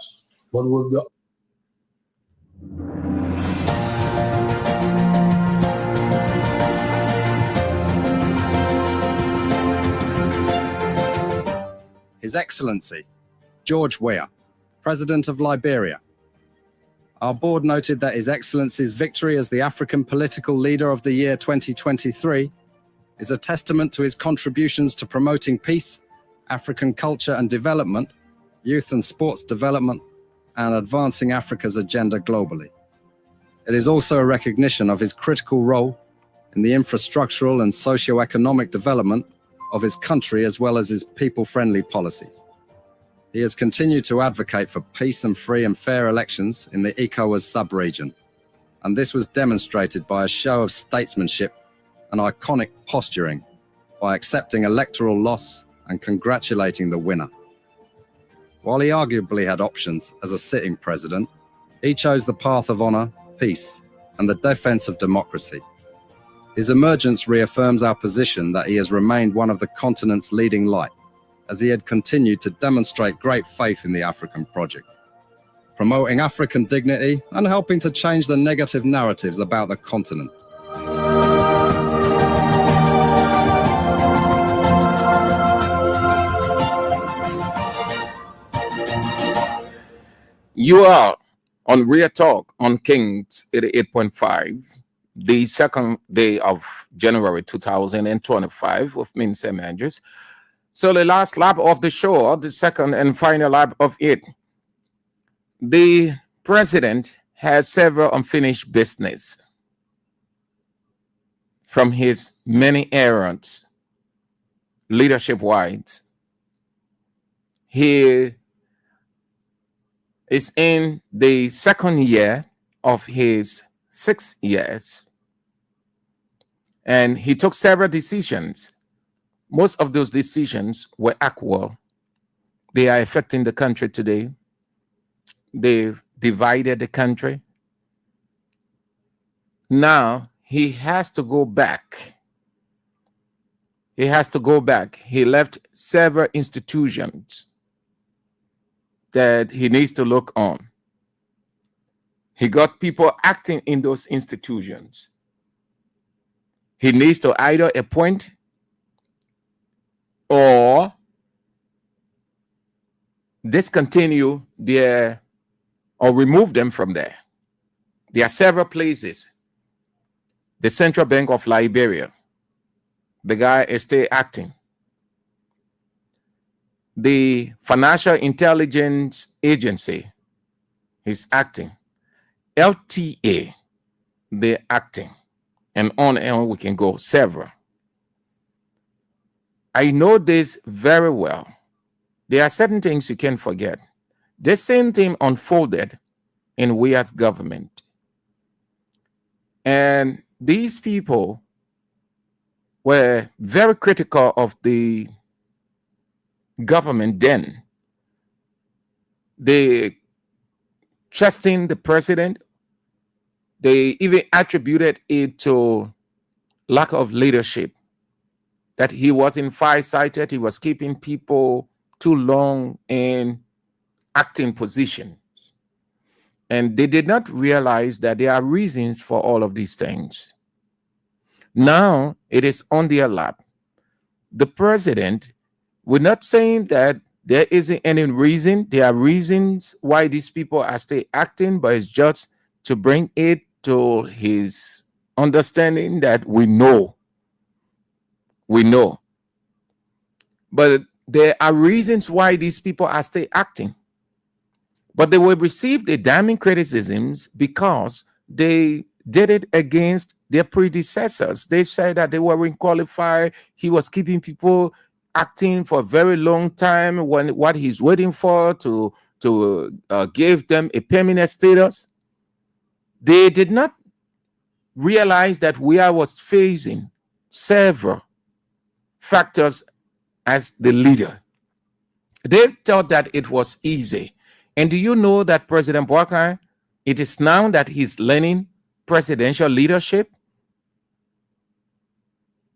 but with the His Excellency, George Weah, President of Liberia. Our board noted that His Excellency's victory as the African Political Leader of the Year 2023 is a testament to his contributions to promoting peace, African culture and development, youth and sports development, and advancing Africa's agenda globally. It is also a recognition of his critical role in the infrastructural and socio-economic development of his country, as well as his people-friendly policies. He has continued to advocate for peace and free and fair elections in the ECOWAS sub-region, and this was demonstrated by a show of statesmanship and iconic posturing by accepting electoral loss and congratulating the winner. While he arguably had options as a sitting president, he chose the path of honor, peace, and the defense of democracy. His emergence reaffirms our position that he has remained one of the continent's leading light, as he had continued to demonstrate great faith in the African project, promoting African dignity and helping to change the negative narratives about the continent. You are on Real Talk on Kings 88.5, the second day of January 2025 with me, Sam Andrews. So the last lap of the show, the second and final lap of it, the president has several unfinished business from his many errands, leadership-wise. He is in the second year of his 6 years, and he took several decisions. Most of those decisions were equal. They are affecting the country today. They've divided the country. Now he has to go back. He has to go back. He left several institutions that he needs to look on. He got people acting in those institutions. He needs to either appoint or discontinue their or remove them from there. There are several places. The Central Bank of Liberia, the guy is still acting. The Financial Intelligence Agency is acting. LTA, they're acting. And on we can go, several. I know this very well. There are certain things you can't forget. The same thing unfolded in Wyatt's government. And these people were very critical of the government then. They trusting the president. They even attributed it to lack of leadership, that he wasn't far-sighted, he was keeping people too long in acting positions. And they did not realize that there are reasons for all of these things. Now it is on their lap. The president, we're not saying that there isn't any reason. There are reasons why these people are still acting, but it's just to bring it to his understanding that we know. We know. But there are reasons why these people are still acting. But they will receive the damning criticisms because they did it against their predecessors. They said that they weren't qualified. He was keeping people acting for a very long time when what he's waiting for to give them a permanent status. They did not realize that we was facing several factors as the leader. They thought that it was easy. And do you know that President Buhari, it is now that he's learning presidential leadership?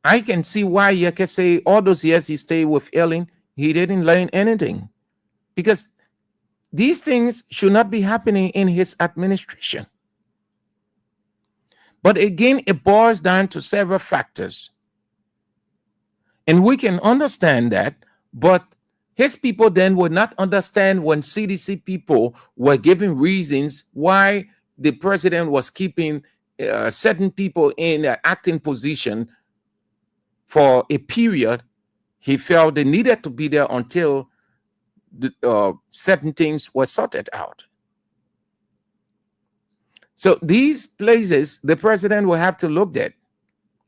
I can see why you can say all those years he stayed with Ellen, he didn't learn anything. Because these things should not be happening in his administration. But again, it boils down to several factors. And we can understand that, but his people then would not understand when CDC people were giving reasons why the president was keeping certain people in an acting position for a period. He felt they needed to be there until certain things were sorted out. So these places, the president will have to look at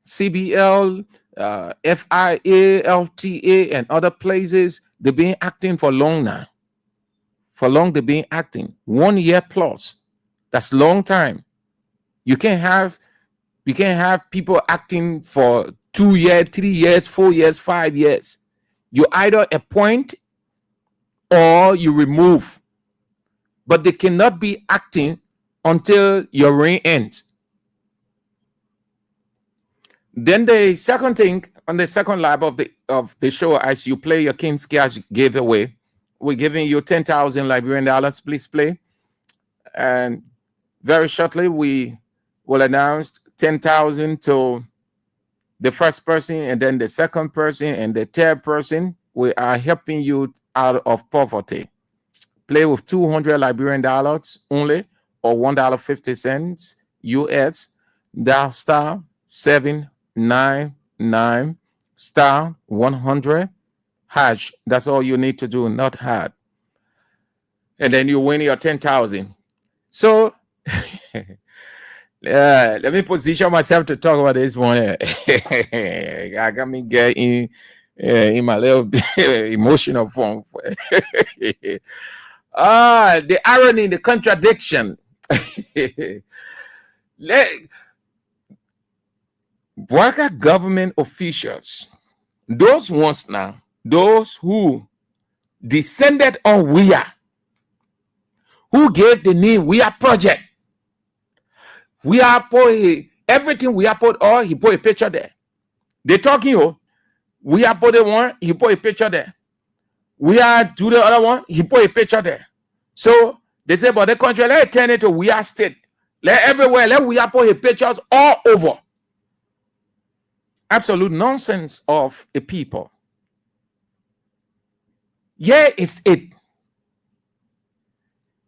CBL, FIA, LTA, and other places. They've been acting for long now. For long, they've been acting 1 year plus. That's long time. You can't have people acting for 2 years, 3 years, 4 years, 5 years. You either appoint or you remove, but they cannot be acting until your reign ends. Then the second thing on the second lap of the show, as you play your King's Cash giveaway, we're giving you 10,000 Liberian dollars. Please play. And very shortly, we will announce 10,000 to the first person, and then the second person, and the third person. We are helping you out of poverty. Play with 200 Liberian dollars only, or $1.50 US. Dial star 799 star 100 hash. That's all you need to do, not hard. And then you win your 10,000. So let me position myself to talk about this one. I got me getting in my little emotional form. The irony, the contradiction. Worker government officials, those ones now, those who descended on WIA, who gave the name WIA Project. WIA Everything we have put, he put a picture there. They talking, we have put the one, he put a picture there. We are do the other one, he put a picture there. So they say, but the country, let it turn it to we are state. Let everywhere, let we have put his pictures all over. Absolute nonsense of a people. Yeah, it's it.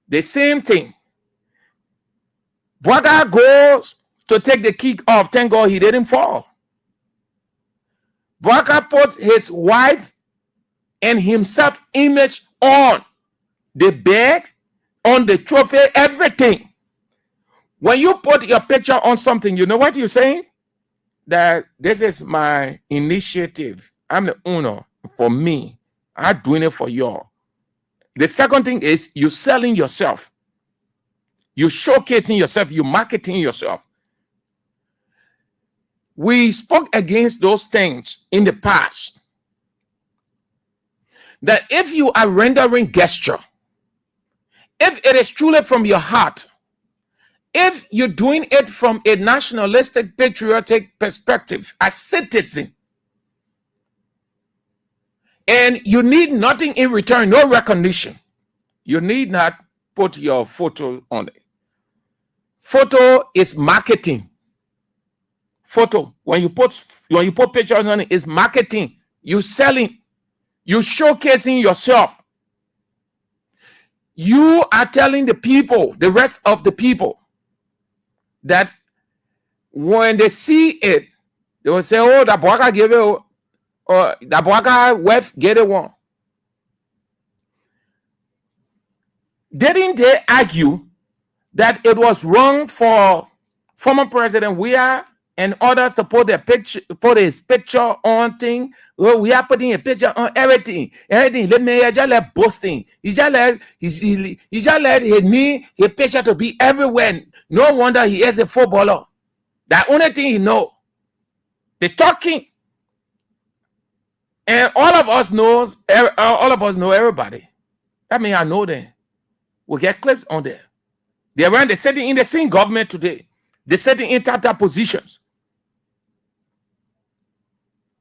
The same thing. Brother goes to take the kick off. Thank God he didn't fall. Brother put his wife and himself image on the bed, on the trophy, everything. When you put your picture on something, you know what you're saying? That this is my initiative. I'm the owner. For me, I'm doing it for you. The second thing is you selling yourself. You showcasing yourself. You marketing yourself. We spoke against those things in the past. That if you are rendering gesture, if it is truly from your heart, if you're doing it from a nationalistic, patriotic perspective, as citizen, and you need nothing in return, no recognition, you need not put your photo on it. Photo is marketing. Photo, when you put pictures on it, is marketing. You selling, you showcasing yourself. You are telling the people, the rest of the people, that when they see it, they will say, oh, that Boaka gave it, or that Boaka wife gave it one. Didn't they argue that it was wrong for former President Weah and others to put their picture, put his picture on thing? Well, we are putting a picture on everything. Everything. Let me just let boasting. He just let his picture to be everywhere. No wonder he is a footballer. The only thing he know, the talking, and all of us know everybody. That means I know them. We get clips on there. They're sitting in the same government today. They're sitting in top positions.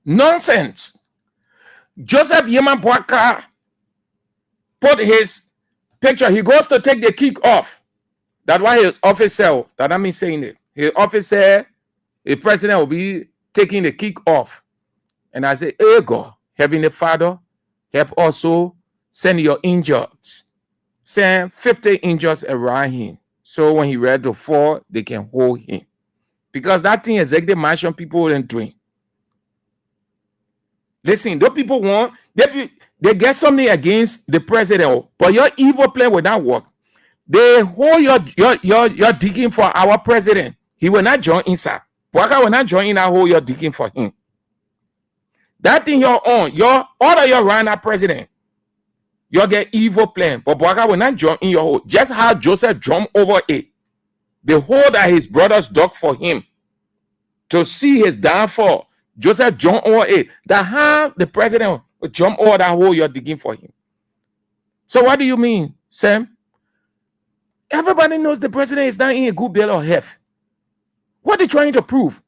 Nonsense. Joseph Yeman Boaka put his picture. He goes to take the kick off. That's why his office said, that I mean saying it. His office said the president will be taking the kick off. And I say, hey God, Heavenly Father, help also send your angels. Send 50 angels around him. So when he ready to fall, they can hold him. Because that thing executive mansion people weren't doing. Listen, those people want, they get something against the president, but your evil plan will not work. They hold your digging for our president. He will not join inside. Boaka will not join in and hold your digging for him. That thing you're on, all of your run our president. You get evil plan, but Boaka will not join in your hole. Just how Joseph jumped over it. The hole that his brothers dug for him to see his downfall. Joseph jumped over it. That how the president will jump over that hole you're digging for him. So what do you mean, Sam? Everybody knows the president is not in a good bill of health. What are they trying to prove?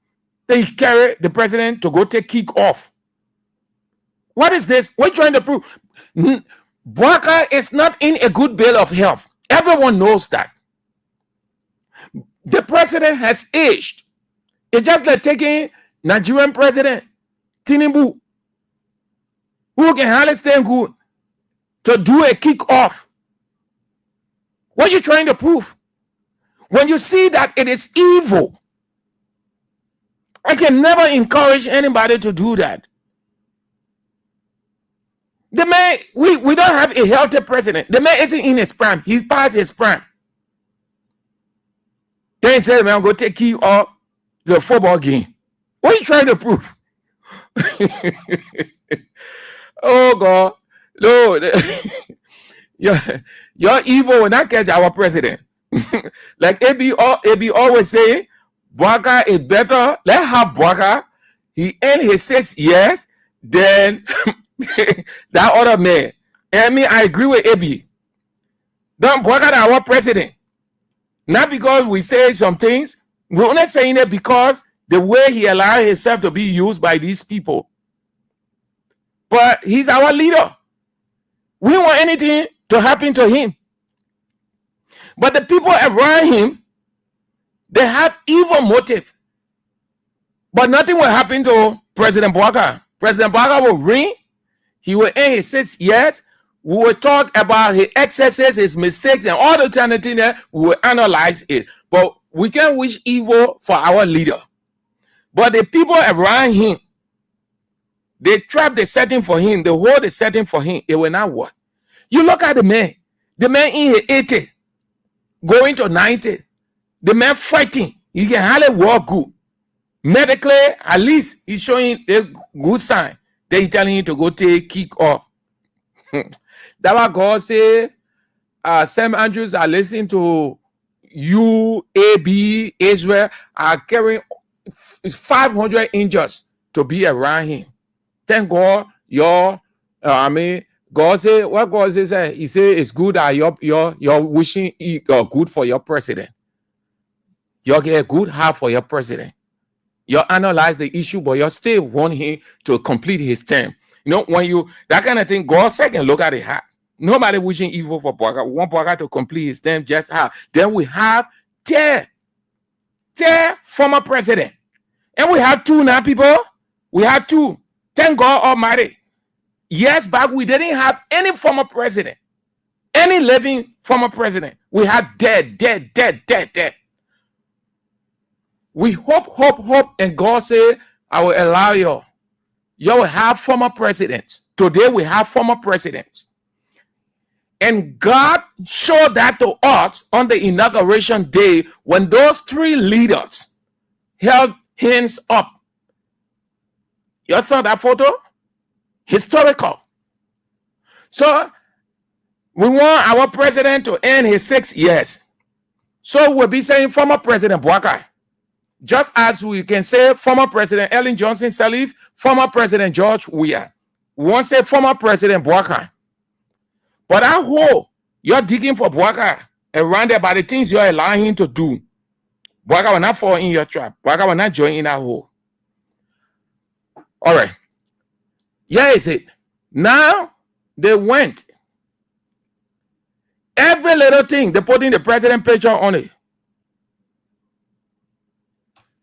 They carry the president to go take kick off. What is this? What are you trying to prove? Boaka is not in a good bill of health. Everyone knows that. The president has aged. It's just like taking Nigerian president Tinubu, who can hardly stand good, to do a kick off. What are you trying to prove? When you see that it is evil, I can never encourage anybody to do that. The man, we don't have a healthy president. The man isn't in his prime. He's past his prime. Then he said, man, go take key off the football game. What are you trying to prove? Oh, God. No. Your evil will not catch our president. Like AB always say, Boaka is better. Let's have Boaka. He and he says yes, then that other man. I mean, I agree with AB. Don't Boaka our president. Not because we say some things, We're only saying it because the way he allowed himself to be used by these people. But he's our leader. We don't want anything to happen to him. But the people around him, they have evil motive. But nothing will happen to President Bouaka. President Bouaka will ring. He will end his 6 years. We will talk about his excesses, his mistakes, and all the kind of things that we will analyze it. But we can't wish evil for our leader. But the people around him, they trap the setting for him, they hold the setting for him. It will not work. You look at the man in his 80s, going to 90, the man fighting. He can hardly walk good. Medically, at least he's showing a good sign. They're telling him to go take kick off. That's why God say, Sam Andrews are listening to UAB Israel are carrying 500 angels to be around him. Thank God, God say what God says. He say it's good that you're wishing good for your president. You get a good heart for your president. You analyze the issue, but you still want him to complete his term. You know, when you that kind of thing, God second look at the heart. Nobody wishing evil for Bouaka. We want Bouaka to complete his term just how. Then we have Tear former president. And we have two now, people. We have two. Thank God Almighty. Years back, we didn't have any former president. Any living former president. We had dead. We hope, and God said, I will allow you. You will have former presidents. Today we have former presidents. And God showed that to us on the inauguration day when those three leaders held hands up. You saw that photo? Historical. So we want our president to end his 6 years. So we'll be saying former President Bouaka. Just as we can say former President Ellen Johnson Sirleaf, former President George Weah. We won't say former President Bouaka. But I hope you're digging for Bouaka around there by the things you're allowing him to do. Bouaka will not fall in your trap. Bouaka will not join in that hole. All right. Here is it. Now they went. Every little thing, they put in the president picture on it.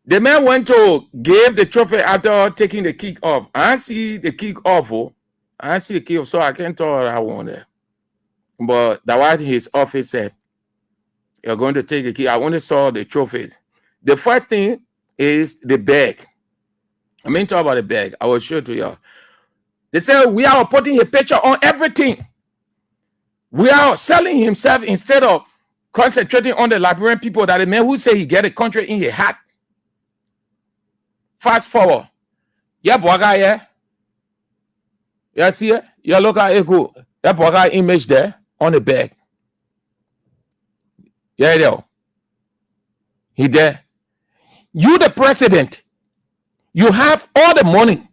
The man went to give the trophy after taking the kick off. I see the kick off. I see the kick off, so I can't tell that one there. But that's what his office said. You're going to take the kick. I only saw the trophies. The first thing is the bag. I mean, talk about the bag. I will show it to you. They said we are putting a picture on everything. We are selling himself instead of concentrating on the Liberian people. That the man who say he get a country in his hat. Fast forward. Yeah, Bouaka, yeah. You see it? You look at it, go. That Bouaka image there on the bag. Yeah, there. He there. You, the president, you have all the money.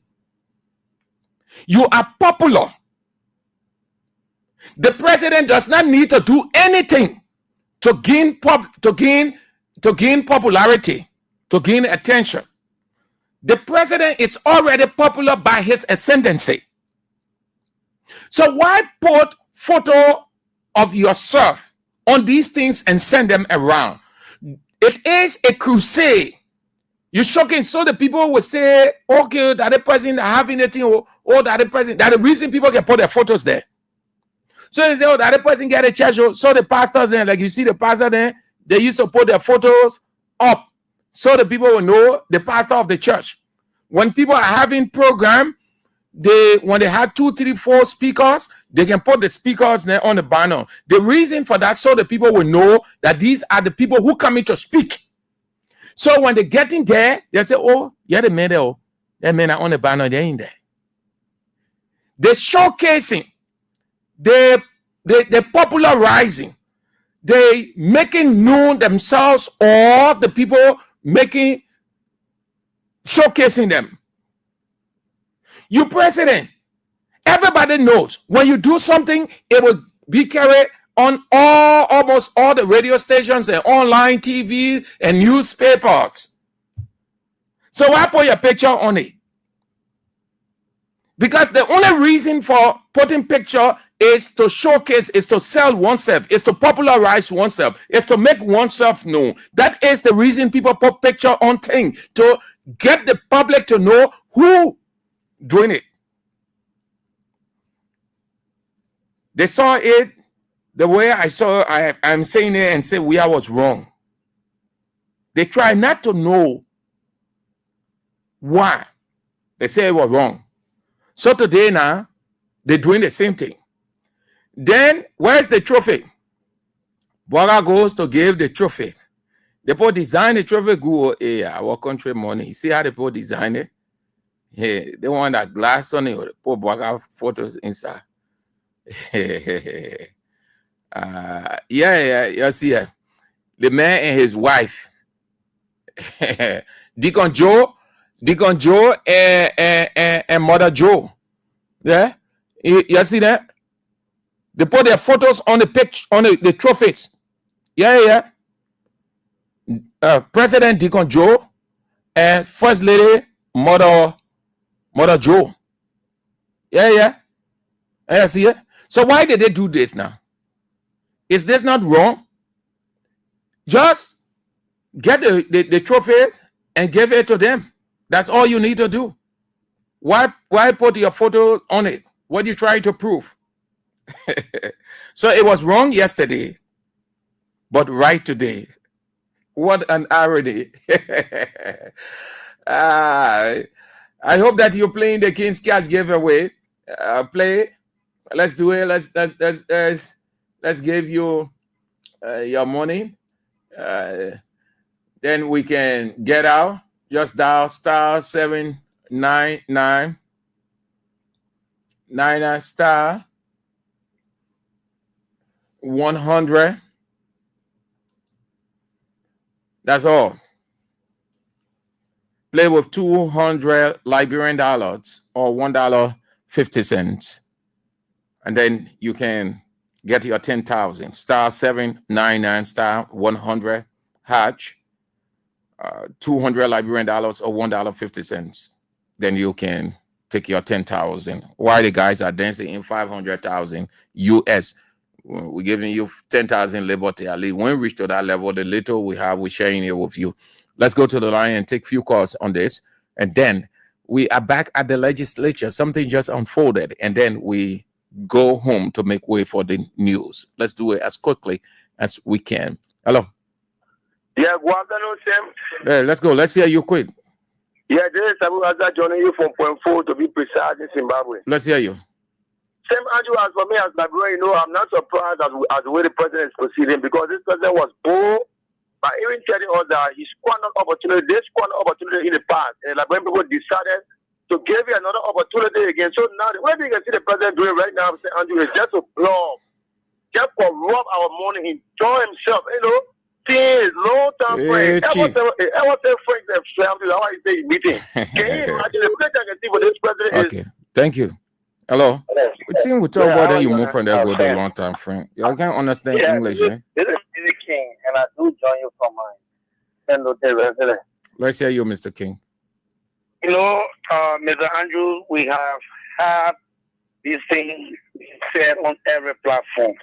You are popular. The president does not need to do anything to gain popularity, to gain attention. The president is already popular by his ascendancy. So why put photo of yourself on these things and send them around? It is a crusade. You're shocking, so the people will say, okay, that the president having anything, or that the president, that the reason people can put their photos there. So they say, oh, that the president get a church, so the pastors there, like you see the pastor there, they used to put their photos up so the people will know the pastor of the church. When people are having program, when they have 2, 3, 4 speakers, they can put the speakers there on the banner. The reason for that, so the people will know that these are the people who come in to speak. So when they get in there, they say, oh, yeah, the men there, that men are on the banner, they're in there. They're showcasing, they're popularizing, they making known themselves, or the people showcasing them. You president, everybody knows when you do something, it will be carried on almost all the radio stations and online TV and newspapers. So why put your picture on it? Because the only reason for putting picture is to showcase, is to sell oneself, is to popularize oneself, is to make oneself known. That is the reason people put picture on thing, to get the public to know who doing it. They saw it the way I saw. I'm saying it and say I was wrong. They try not to know why. They say it was wrong. So today now, they're doing the same thing. Then, where's the trophy? Bwaga goes to give the trophy. The people design the trophy, go, hey, our country money. See how the people design it? Hey, they want that glass on it, or put Bwaga photos inside. You see, the man and his wife, Deacon Joe, and Mother Joe. Yeah, you see that? They put their photos on the picture, on the trophies. Yeah. President Deacon Joe and First Lady Mother Joe. Yeah. You see it? So why did they do this now? Is this not wrong? Just get the trophies and give it to them. That's all you need to do. Why put your photo on it? What are you trying to prove? So it was wrong yesterday, but right today. What an irony. I hope that you're playing the King's Cash giveaway. Play. Let's do it. Let's give you your money. Then we can get out. Just dial *799 star 100. That's all. Play with 200 Liberian dollars or $1.50. And then you can get your 10,000. *799 star 100 hatch. 200 Liberian dollars or $1.50. Then you can take your 10,000. While the guys are dancing in 500,000 US, we're giving you 10,000 liberty. At least when we reach to that level, the little we have, we're sharing it with you. Let's go to the line and take few calls on this. And then we are back at the legislature. Something just unfolded. And then we go home to make way for the news. Let's do it as quickly as we can. Hello. Yeah, good afternoon, Sam. Hey, let's go. Let's hear you quick. Yeah, this is Abu Azar joining you from Point 4 to be precise in Zimbabwe. Let's hear you. Sam Andrew, as for me, as Liberian, I'm not surprised as the way the president is proceeding, because this president was bold by even telling us that he squandered opportunity. They squandered opportunity in the past, and Liberian people decided to give you another opportunity again. So now, the only thing you can see the president doing right now, Sam Andrew, is just to blow, just corrupt our money, enjoy himself, things, long-term friends. I want to friends and family, how I say meeting. Can you imagine the president I can see for this president? Okay, thank you. Hello. We think we talk about that you move from there, go to long-term friend. Y'all can't understand English, This is Mr. King, and I do join you from my Let's hear you, Mr. King. Mr. Andrew, we have had these things said on every platform.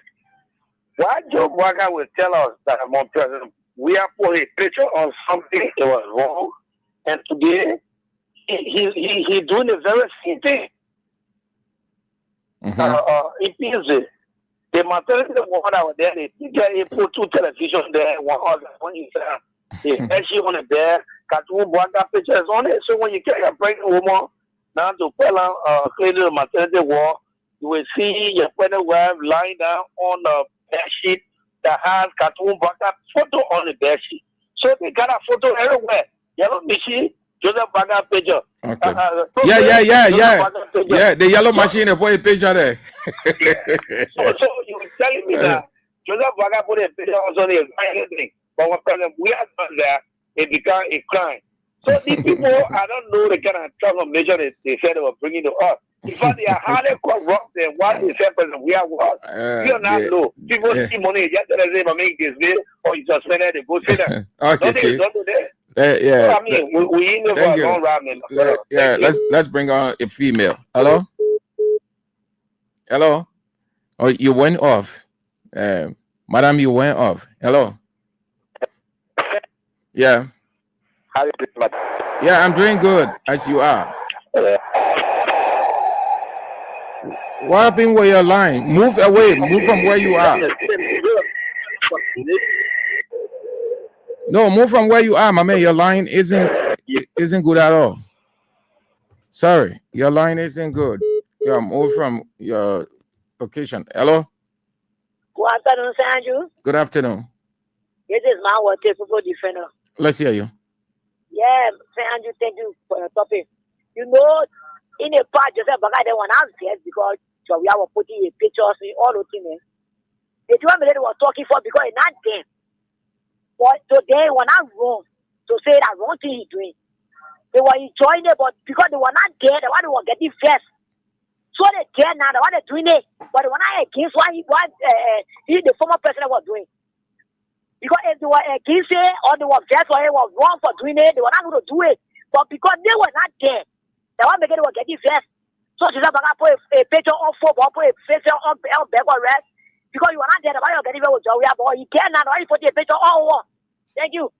Why Joe Bwaga will tell us that among president, we have put a picture on something that was wrong, and today he's doing the very same thing. It means the maternity ward out there, they put 2 television there, one when you say they actually on it there, cartoon Bwaga pictures on it. So when you carry a pregnant woman now to clean the maternity ward, you will see your pregnant wife lying down on the bed sheet that has cartoon Bwaga photo on the bed sheet. So they got a photo everywhere. Yellow machine, Joseph Bwaga picture. Okay. Yeah, the yellow machine, they put a picture there. So you were telling me that Joseph Bwaga put a picture also the thing. But when we are done there, it became a crime. So these people, I don't know the kind of transformation they said they were bringing to us. In fact, they are highly corrupt than what the same person we are what. You are not low. People see money, just say, make this way, or you just spend it, they go see them. Okay, Chief. Don't do that. Yeah. So, I mean, we in there for a long run, man. Yeah, let's bring on a female. Hello? Hello? Oh, you went off. Madam, you went off. Hello? Yeah. How you doing, madam? Yeah, I'm doing good, as you are. What happened with your line? Move away. Move from where you are. No, move from where you are, my man. Your line isn't good at all. Sorry, your line isn't good. Yeah, move from your location. Hello? Good afternoon, Sanju. Good afternoon. This is my water people defender. Let's hear you. Yeah, Sanju, thank you for your topic. You know, in a part, Joseph Baga, they want us here because we are putting a pictures in all the things. The 2 minutes they were talking for because it's not them. But today, were not wrong to say that wrong thing he's doing. They were enjoying it, but because they were not there, they were getting first. So they care now, they were doing it, but they were not against what the former president was doing. Because if they were against it, or they were just or it was wrong for doing it, they were not going to do it. But because they were not there, they were getting first. So she's about to put a picture on football, put a picture on back or rest. Because you are not there, the were getting with Joey, but you can now, you put a picture on one. Thank you.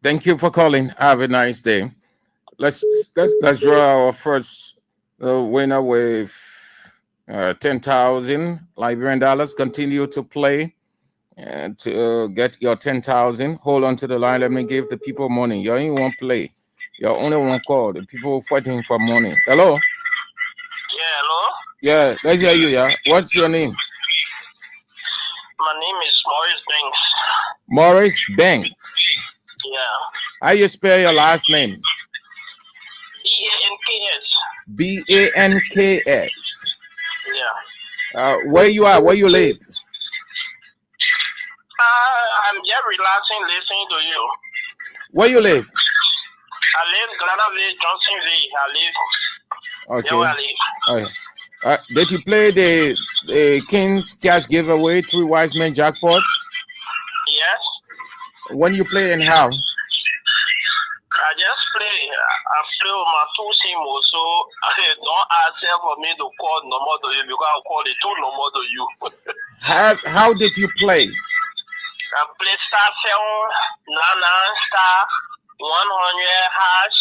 Thank you for calling. Have a nice day. Let's draw our first winner with 10,000 Liberian dollars. Continue to play and to get your 10,000. Hold on to the line. Let me give the people money. You only one play. You only one call. The people fighting for money. Hello. Yeah, hello. Yeah, let's hear you. Yeah. What's your name? My name is Maurice Banks. Maurice Banks. Yeah. How you spell your last name? Banks. Banks. Yeah. Where you are? Where you live? I'm just relaxing, listening to you. Where you live? I live Granaville, Johnsonville. Okay. Where I live. Okay. Did you play the King's Cash giveaway 3 Wise Men jackpot? Yes. When you play and how? I just play. I play with my 2 SIM, so don't ask for me to call number to you because I'll call the 2 number to you. How did you play? I play star 799 star 100 hash.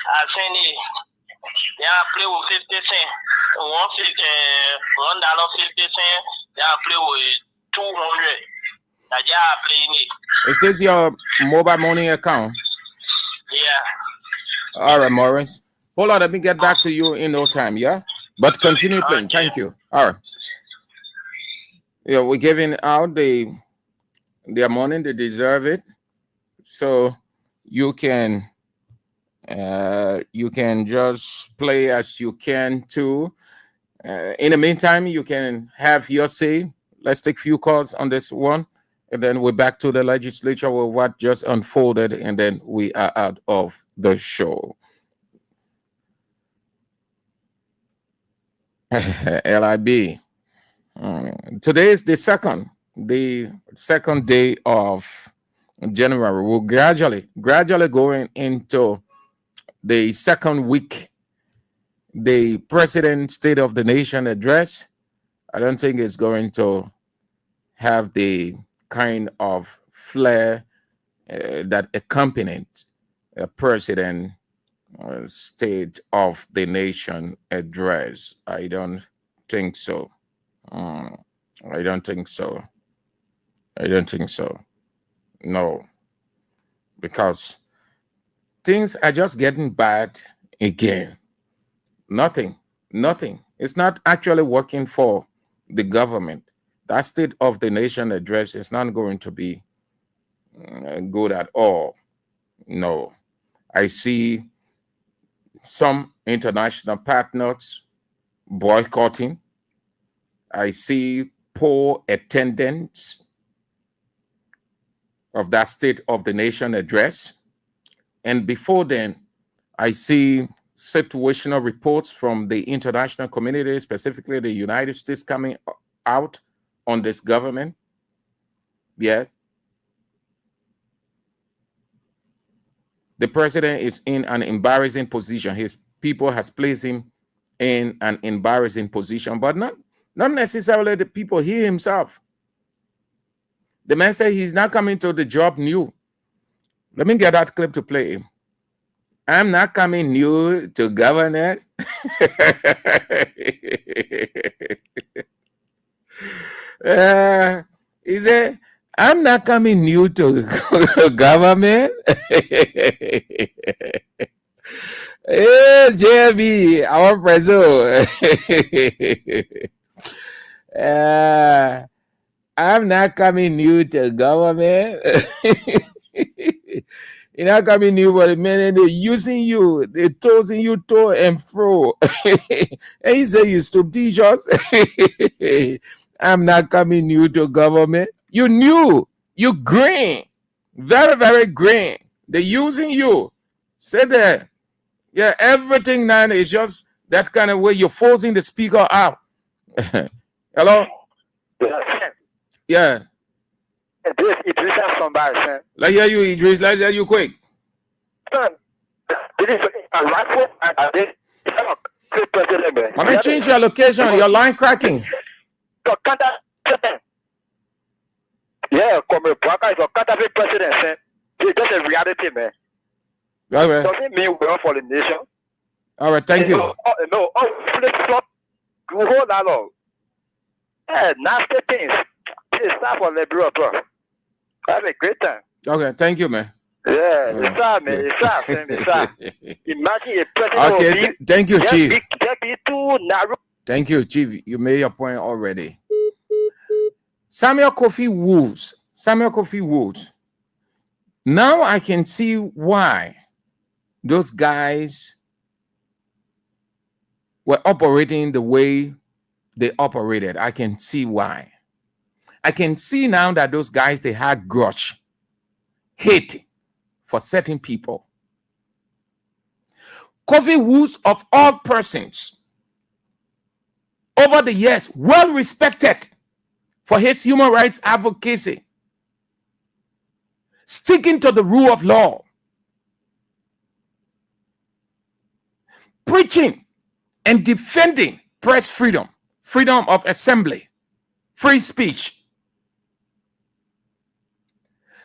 I send it. Yeah, I play with 50 cents. $1.50. Yeah, I play with 200. I play in it. Is this your mobile money account? Yeah. All right, Maurice. Hold on, let me get back to you in no time, yeah? But continue playing. Okay. Thank you. All right. Yeah, we're giving out their money. They deserve it. So you can just play as you can too. In the meantime, you can have your say. Let's take a few calls on this one, and then we're back to the legislature with what just unfolded, and then we are out of the show. LIB. Today is the second day of January. We're gradually going into the second week. The President's State of the Nation address, I don't think it's going to have the kind of flair that accompanied a President State of the Nation address. I don't think so. I don't think so. No, because things are just getting bad again. Nothing. It's not actually working for the government. That State of the Nation address is not going to be good at all. No. I see some international partners boycotting. I see poor attendance of that State of the Nation address. And before then, I see situational reports from the international community, specifically the United States, coming out on this government. Yeah. The president is in an embarrassing position. His people has placed him in an embarrassing position, but not necessarily the people, he himself. The man said he's not coming to the job new. Let me get that clip to play him. I'm not coming new to governance. He said, I'm not coming new to government. Hey, JB, our president. I'm not coming new to government. You're not coming new, but man, they're using you, they're tossing you to and fro. And you say you strategious. I'm not coming new to government. You new, you green, very, very green. They're using you. Say that. Yeah, everything now is just that kind of way. You're forcing the speaker out. Hello? Yeah. Idris somebody, sir. Let's hear you, Idris. Let's hear you quick. Son, this is a rifle and this president. I mean, change your location. Your line cracking. Yeah, come a Baka is a counterfeit president, sir. It's just a reality, man. All right. Doesn't mean we're for the nation. All right, thank you. No, flip flop. You hold that long. Yeah, nasty things. It's time for liberal, bro. Have a great time. Okay, thank you, man. Yeah, it's time, man. It's time, it's time. Imagine a president. Okay, thank you, Chief. Be too narrow. Thank you, Chief. You made your point already. Samuel Kofi Woods. Now I can see why those guys were operating the way they operated. I can see why. I can see now that those guys, they had grudge, hate for certain people. Kofi Woods, of all persons, over the years, well respected for his human rights advocacy, sticking to the rule of law, preaching and defending press freedom, freedom of assembly, free speech.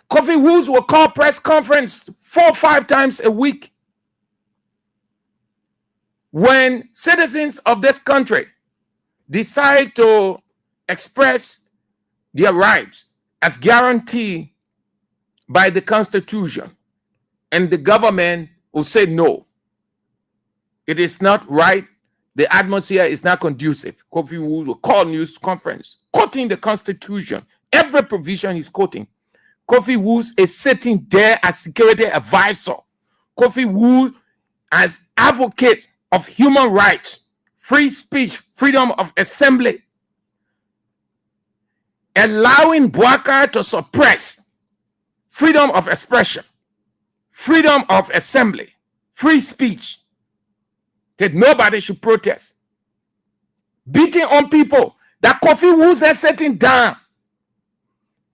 Kofi Woods will call press conference 4 or 5 times a week when citizens of this country decide to express their rights as guaranteed by the Constitution, and the government will say no. It is not right. The atmosphere is not conducive. Kofi Woods will call news conference, quoting the Constitution. Every provision he's quoting. Kofi Woods is sitting there as security advisor. Kofi Woods as advocate of human rights, free speech, freedom of assembly, allowing Bouaka to suppress freedom of expression, freedom of assembly, free speech, that nobody should protest. Beating on people, that Kofi Woods is sitting down.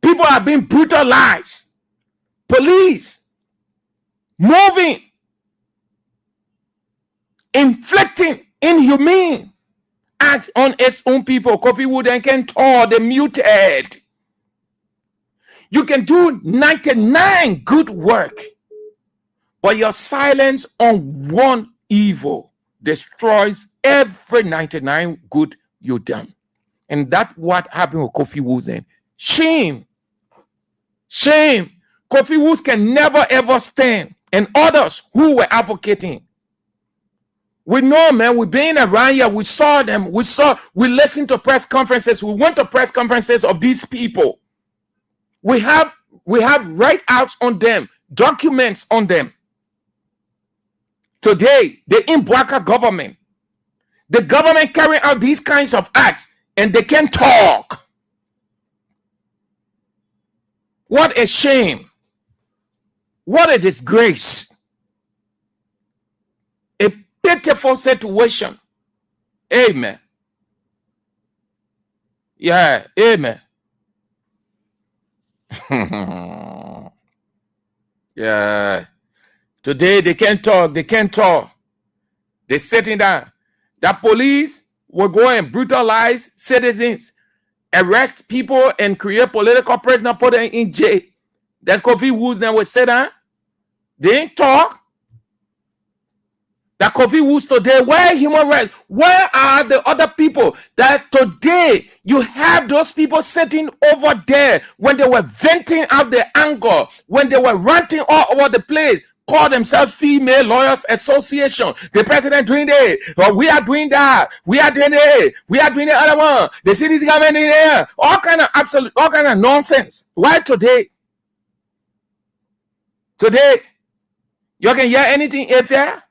People are being brutalized. Police moving, inflicting inhumane acts on its own people. Kofi Woods can tell the muted. You can do 99 good work, but your silence on one evil destroys every 99 good you done. And that's what happened with Kofi Woods. And shame. Shame. Kofi Woods can never ever stand. And others who were advocating. We know, man, we've been around here. We saw them. We listened to press conferences. We went to press conferences of these people. We have write-outs on them, documents on them. Today, the Bouaka government, the government carrying out these kinds of acts, and they can't talk. What a shame. What a disgrace. A pitiful situation. Amen. Yeah, amen. Yeah. Today they can't talk. They can't talk. They're sitting down. The police will go and brutalize citizens, arrest people, and create political prisoners, put them in jail. That Kofi Woods then will sit down. They ain't talk. That Kofi Woods today, where human rights? Where are the other people that today you have those people sitting over there when they were venting out their anger, when they were ranting all over the place, call themselves Female Lawyers Association. The president doing that, or we are doing that, we are doing it, we are doing the other one, the city's government in there, all kind of absolute, all kind of nonsense. Why today? Today, you can hear anything if there.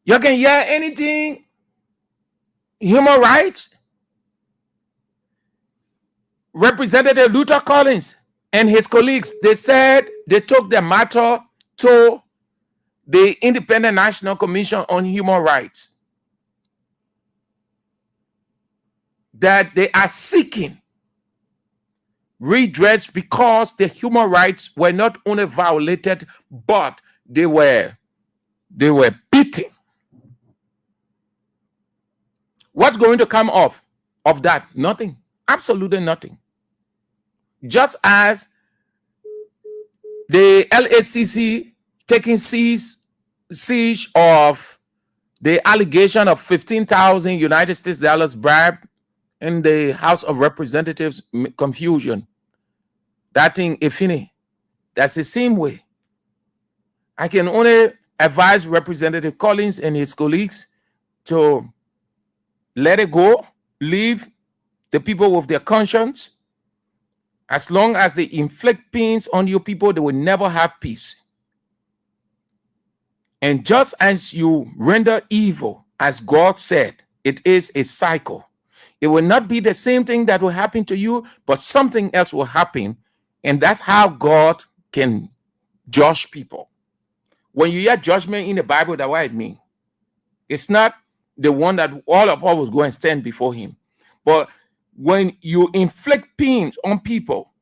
You can hear anything human rights. Representative Luther Collins and his colleagues, they said they took the matter to the Independent National Commission on Human Rights, that they are seeking redress because the human rights were not only violated, but they were beaten. What's going to come off of that? Nothing. Absolutely nothing. Just as the LACC taking siege of the allegation of 15,000 United States dollars bribe in the House of Representatives confusion. That thing, Ifini, that's the same way. I can only advise Representative Collins and his colleagues to let it go, leave the people with their conscience. As long as they inflict pains on your people, they will never have peace. And just as you render evil, as God said, it is a cycle. It will not be the same thing that will happen to you, but something else will happen. And that's how God can judge people. When you hear judgment in the Bible, that's what it means. It's not the one that all of us will go and stand before him. But when you inflict pains on people,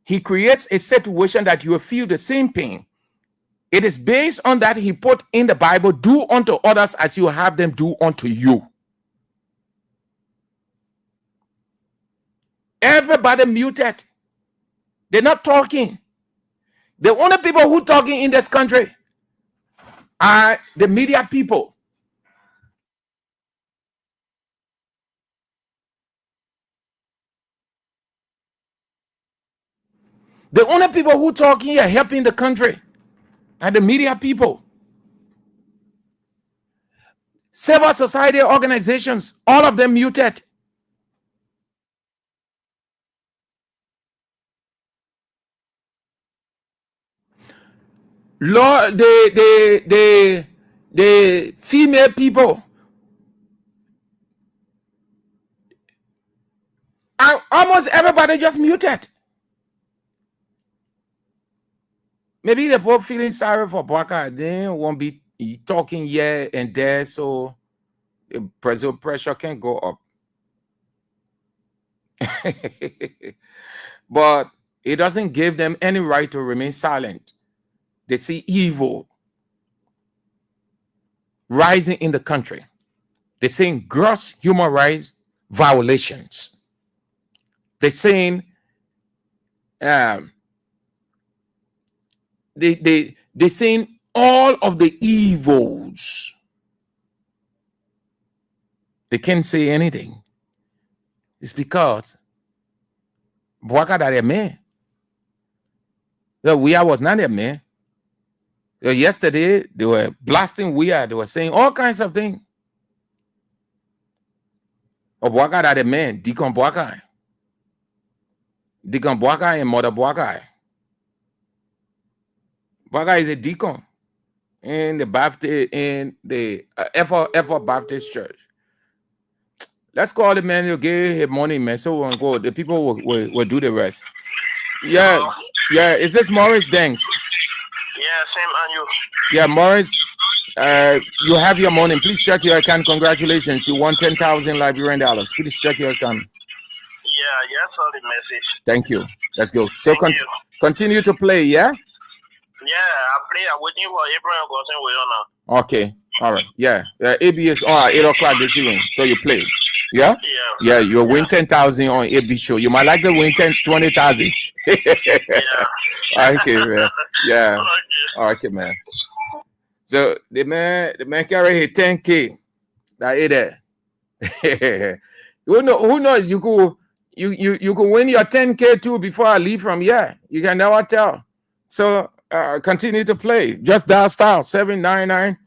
he creates a situation that you will feel the same pain. It is based on that he put in the Bible, do unto others as you have them do unto you. Everybody muted. They're not talking. The only people who talking in this country are the media people. The only people who talking here helping the country are the media people. Civil society organizations, all of them muted. Lord, the female people, almost everybody just muted. Maybe the Pope feeling sorry for Baka. They won't be talking here and there, so the pressure can go up. But it doesn't give them any right to remain silent. They see evil rising in the country. They're saying gross human rights violations. They're saying they're saying all of the evils. They can't say anything. It's because Bwaka that man. We was not a man. Yesterday they were blasting weird. They were saying all kinds of things. Bwaka that a man, Deacon Bwaka. Deacon Bwaka and Mother Bwaka. Bwaka is a deacon in the Baptist, in the Ever Baptist Church. Let's call the man who gave him money, man. So we'll go. The people will do the rest. Yeah. Is this Morris Banks? Yeah, same on you. Yeah, Morris. You have your money. Please check your account. Congratulations. You won 10,000 Liberian dollars. Please check your account. Yeah, yes, saw the message. Thank you. Let's go. So Thank you. continue to play, yeah? Yeah, I play. I'm waiting for Abraham Gossen now. Okay. All right. Yeah. AB is on at 8 o'clock this evening. So you play. Yeah? Yeah. Yeah, you'll win 10,000 on AB show. You might like to win 20,000. Yeah. Okay, man. Yeah. Okay. Okay, man. So the man carry his 10K. That is there. Who knows? You could win your 10K too before I leave from here. You can never tell. So continue to play. Just dial star 799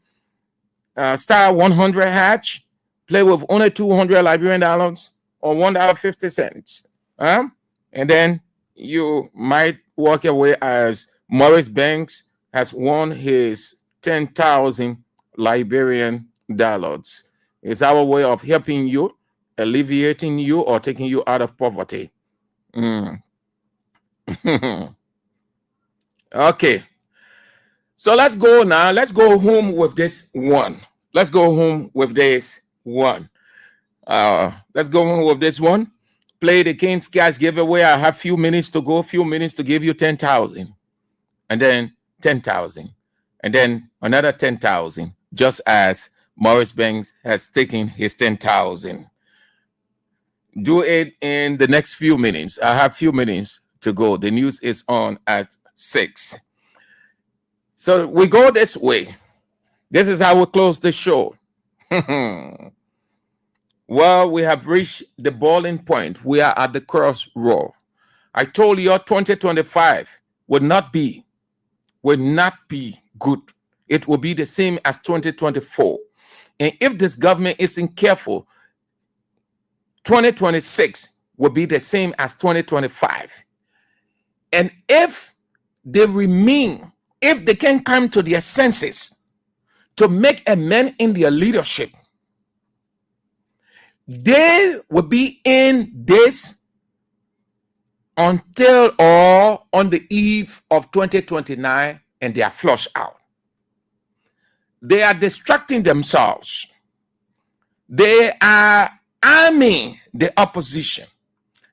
star 100 hatch. Play with only 200 Liberian dollars or $1.50. And then you might walk away as Morris Banks has won his 10,000 Liberian dollars. It's our way of helping you, alleviating you, or taking you out of poverty. Okay. So let's go now. Let's go home with this one. Let's go home with this one. Let's go home with this one. Play the King's Cash giveaway. I have few minutes to go, few minutes to give you 10,000. And then 10,000. And then another 10,000. Just as Morris Banks has taken his 10,000. Do it in the next few minutes. I have few minutes to go. The news is on at 6. So we go this way. This is how we close the show. Well, we have reached the boiling point. We are at the crossroad. I told you 2025 would not be good. It will be the same as 2024. And if this government isn't careful, 2026 will be the same as 2025. And if they remain, if they can come to their senses to make amends in their leadership, they will be in this until or on the eve of 2029 and they are flushed out. They are distracting themselves. They are arming the opposition.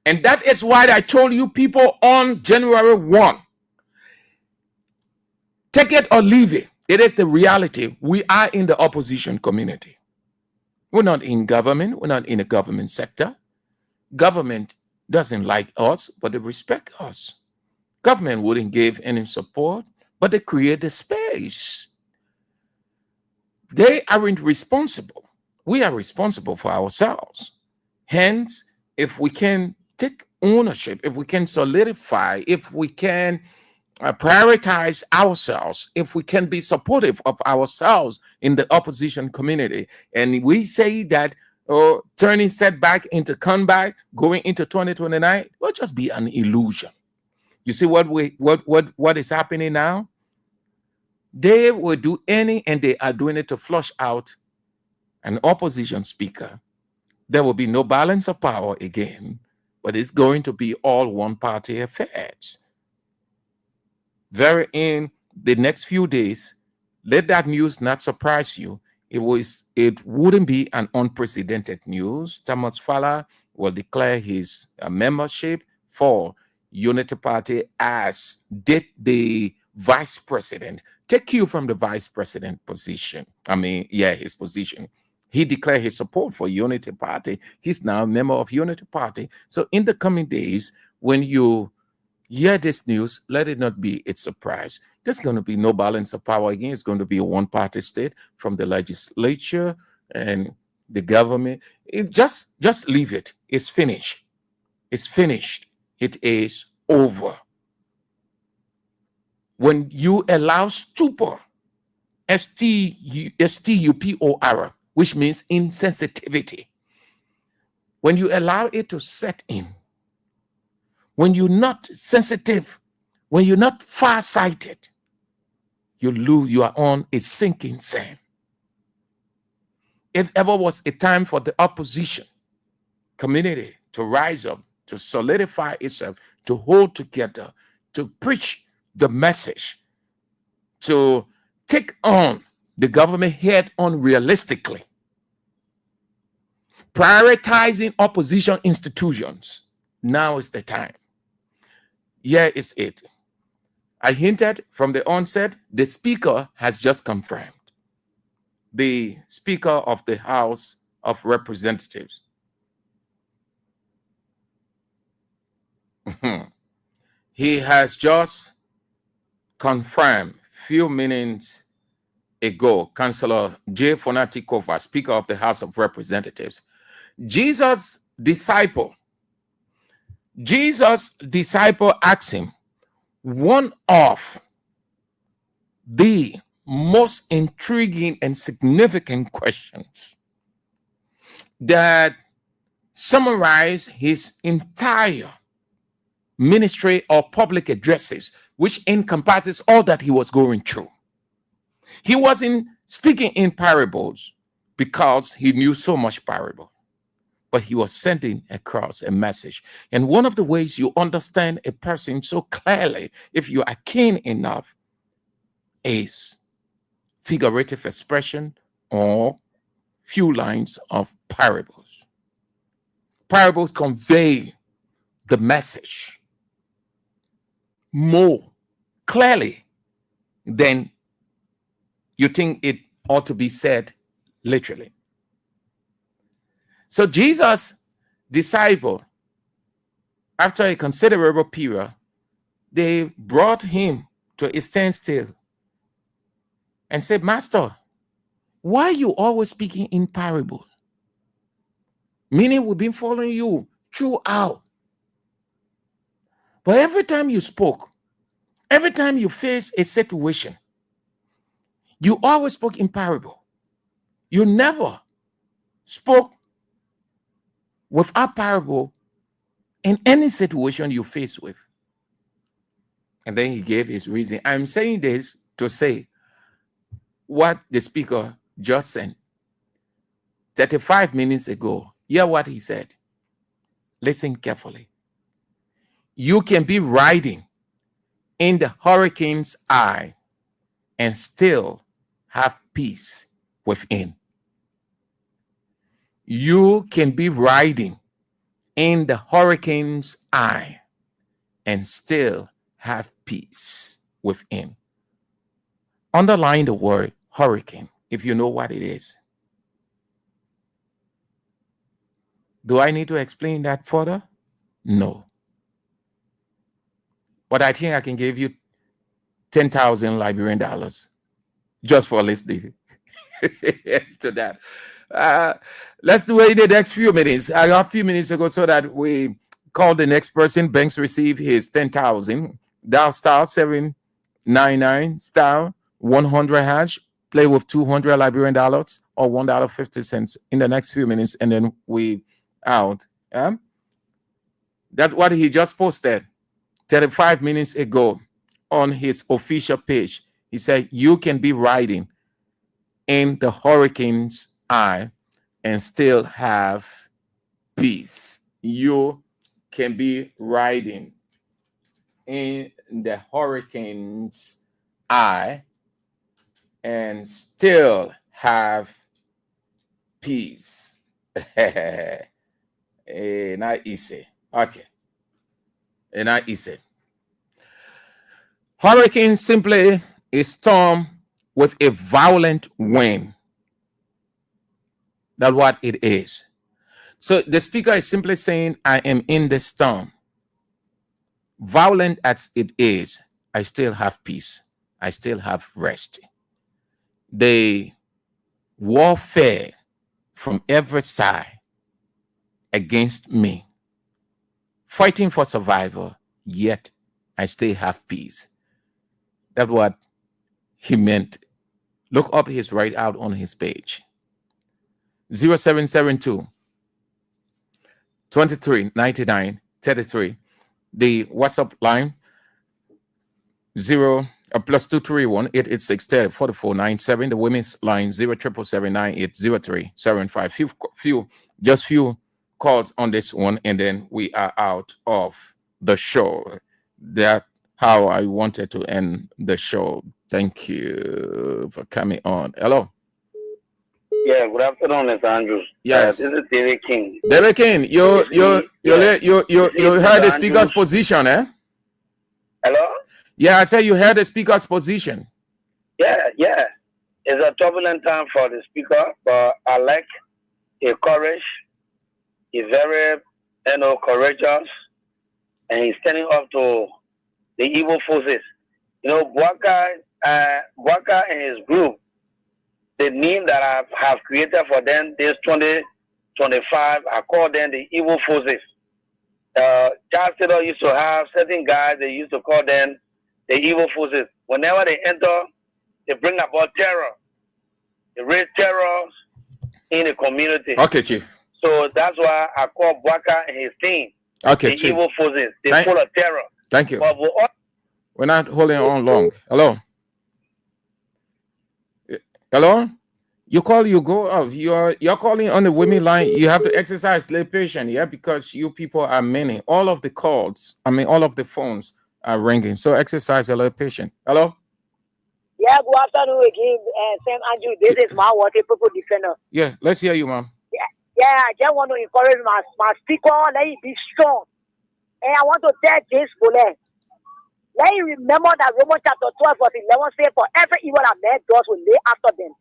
And that is why I told you people on January 1, take it or leave it. It is the reality. We are in the opposition community. We're not in government. We're not in the government sector. Government doesn't like us, but they respect us. Government wouldn't give any support, but they create the space. They aren't responsible. We are responsible for ourselves. Hence, if we can take ownership, if we can solidify, if we can prioritize ourselves, if we can be supportive of ourselves in the opposition community, and we say that turning setback into comeback, going into 2029 will just be an illusion. You see what is happening now? They will do any, and they are doing it to flush out an opposition speaker. There will be no balance of power again, but it's going to be all one-party affairs. Very in the next few days, let that news not surprise you. It wouldn't be an unprecedented news. Thomas Fowler will declare his membership for Unity Party, as did the vice president. Take cue from the vice president position. His position. He declared his support for Unity Party. He's now a member of Unity Party. So in the coming days, when you hear this news, let it not be a surprise. There's going to be no balance of power again. It's going to be a one-party state from the legislature and the government. Just leave it. It's finished. It's finished. It is over. When you allow stupor, stupor, which means insensitivity, when you allow it to set in, when you're not sensitive, when you're not far-sighted, you are on a sinking sand. If ever was a time for the opposition community to rise up, to solidify itself, to hold together, to preach the message, to take on the government head on realistically, prioritizing opposition institutions. Now is the time. Here is it. I hinted from the onset, the speaker has just confirmed. The Speaker of the House of Representatives. He has just confirmed few minutes ago, Councillor J. Fonatikova, Speaker of the House of Representatives. Jesus' disciple asked him one of the most intriguing and significant questions that summarize his entire ministry or public addresses, which encompasses all that he was going through. He wasn't speaking in parables because he knew so much parable, but he was sending across a message. And one of the ways you understand a person so clearly, if you are keen enough, is figurative expression or few lines of parables. Parables convey the message more clearly than you think it ought to be said literally. So Jesus' disciple, after a considerable period, they brought him to a standstill and said, Master, why are you always speaking in parable? Meaning we've been following you throughout. But every time you spoke, every time you faced a situation, you always spoke in parable. You never spoke without parable in any situation you face with. And then he gave his reason. I'm saying this to say what the speaker just said 35 minutes ago. Hear what he said. Listen carefully. You can be riding in the hurricane's eye and still have peace within. You can be riding in the hurricane's eye and still have peace within. Underline the word hurricane if you know what it is. Do I need to explain that further? No. But I think I can give you 10,000 Liberian dollars just for listening to that. Let's do it in the next few minutes. I got a few minutes ago so that we call the next person. Banks receive his 10,000. Dial star 799 star 100 hash. Play with 200 Liberian dollars or $1.50 in the next few minutes, and then we out. That's what he just posted 35 minutes ago on his official page. He said, you can be riding in the hurricane's eye and still have peace. You can be riding in the hurricane's eye and still have peace. Not easy. Okay. Not easy. Hurricane simply a storm with a violent wind. That's what it is. So the speaker is simply saying, I am in the storm. Violent as it is, I still have peace. I still have rest. The warfare from every side against me, fighting for survival, yet I still have peace. That's what he meant. Look up his right out on his page. 0772 23 99 33. The WhatsApp line plus 231 886 44 97. The women's line 077798037. Few calls on this one, and then we are out of the show. That how I wanted to end the show. Thank you for coming on. Hello. Yeah, good afternoon, Mr. Andrews. Yes. This is David King. David King, you heard the speaker's position, eh? Hello? Yeah, I said you heard the speaker's position. Yeah. It's a turbulent time for the speaker, but I like his courage. He's very, courageous, and he's standing up to the evil forces. Bwaka and his group, the name that I have created for them this 2025, I call them the evil forces. Charles Taylor used to have certain guys, they used to call them the evil forces. Whenever they enter, they bring about terror. They raise terror in the community. Okay, Chief. So that's why I call Bwaka and his team the Chief. evil forces. They're full of terror. Thank you. But we're not holding on long. Hello? Hello? You go off. You're calling on the women line. You have to exercise little patience, yeah, because you people are many. All of the calls, all of the phones are ringing. So exercise a little patience. Hello? Yeah, good afternoon again, Sam Andrew. This is my water people defender. Yeah, let's hear you, ma'am. Yeah, I just want to encourage my speaker. Let him be strong. And I want to tell James Boulevard, let him remember that Romans chapter 12 verse 11 says, for every evil that man does will lay after them.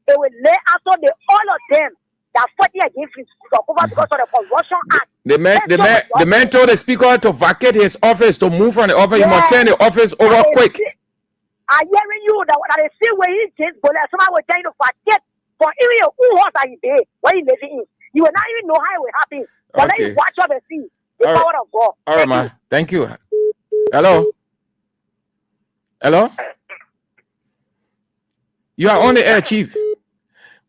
They will lay after all of them that fighting against his speaker because of the corruption act. The man told the speaker to vacate his office, to move from the office. He must turn the office over quick. I'm hearing you that I see where he James Boulevard, somebody will tell you to vacate for even who was that he did, where he living in. You will not even know how it will happen. But let you watch up and see the power of God. All right, man. Thank you. Hello? Hello? You are on the air, Chief.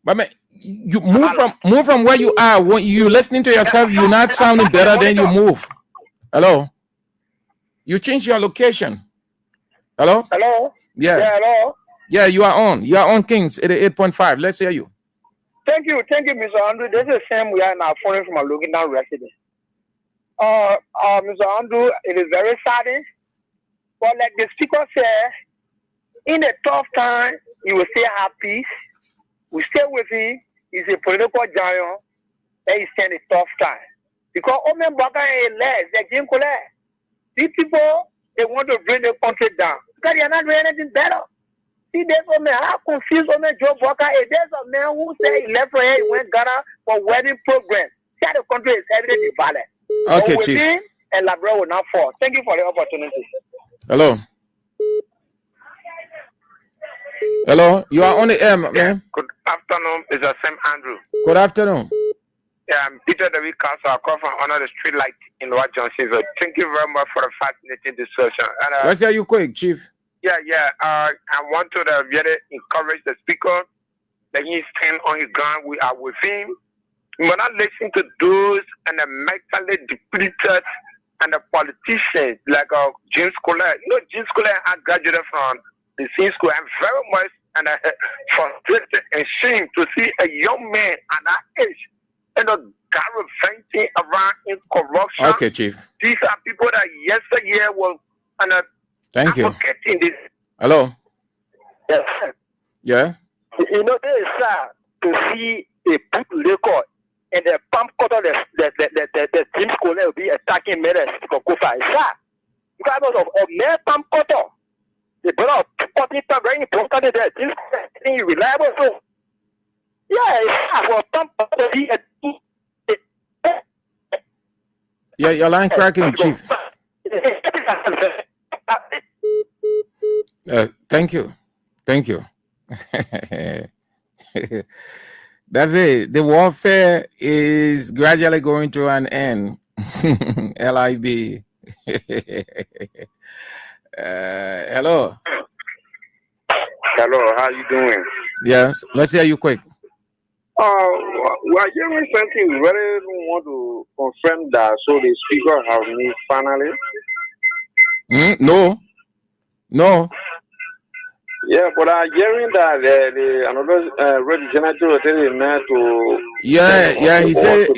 But man, you move from where you are. When you listening to yourself, you're not sounding better than you move. Hello? You change your location. Hello? Hello? Yeah. Hello? Yeah, you are on. You are on Kings 88.5. Let's hear you. Thank you, Mr. Andrew. This is Sam. We are now phoning from a Logan resident. Mr. Andrew, it is very saddening. But like the speaker said, in a tough time, he will still have peace. We stay with him. He's a political giant. And he stand a tough time. Because Omen Baka and Les, they're Jim Colette. These people, they want to bring the country down. Because they are not doing anything better. See, there's a man, how confused on Joe Walker. There's a man who said he left for here, he went Ghana for wedding program. See, the country is evidently valid. Okay, Chief. And Labrador will not fall. Thank you for the opportunity. Hello. Hello, you are on the air, man. Good afternoon, Mr. Sam Andrew. Good afternoon. Yeah, I'm Peter David Council. I come from under the street light in Lower Johnsonville. Thank you very much for the fascinating discussion. And, let's hear you quick, Chief. Yeah. I want to really encourage the speaker that he stand on his ground. We are with him. We will not listen to those and the mentally depleted and the politicians like James Colette. James Colette, I graduated from the same school. I'm very much frustrated and ashamed to see a young man at that age gallivanting around in corruption. Okay, Chief. These are people that yesterday were thank you. This. Hello. Yes. Yeah. It is sad to see a put record and the pump cutter the James Colette will be attacking members for Kofa. It's sad. Because of mere pump cutter. The brother putting it very important there. James Colette is reliable. So yeah, it's sad for pump cutter to be yeah, your line cracking, Chief. Thank you. That's it. The warfare is gradually going to an end. LIB. Hello. Hello, how you doing? Yes, let's hear you quick. We are hearing something. We really want to confirm that. So the speaker has me finally. No. Yeah, but I'm hearing that another representative was telling me to. Yeah. He said,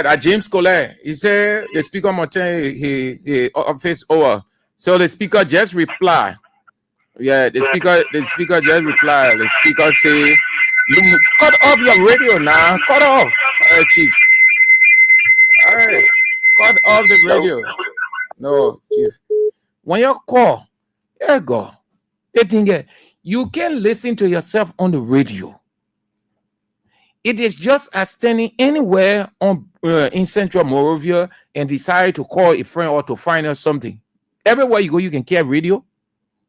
that James Colette. He said the speaker must turn his office over So the speaker just reply. Yeah, the speaker just reply. The speaker say, cut off your radio now. Cut off, Chief. All right. Cut off the radio. No, Chief. When you call, there you go. The thing is, you can listen to yourself on the radio. It is just as standing anywhere on in Central Moravia and decide to call a friend or to find out something. Everywhere you go, you can carry radio.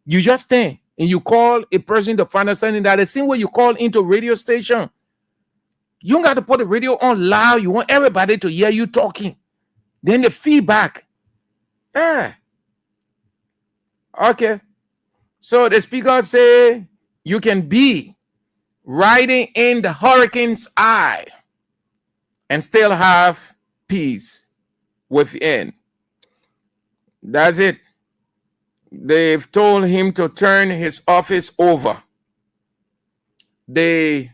You just stand and you call a person to find out something. That the same way you call into a radio station. You don't got to put the radio on loud. You want everybody to hear you talking. Then the feedback. Yeah. Okay. So the speaker say you can be riding in the hurricane's eye and still have peace within. That's it. They've told him to turn his office over. The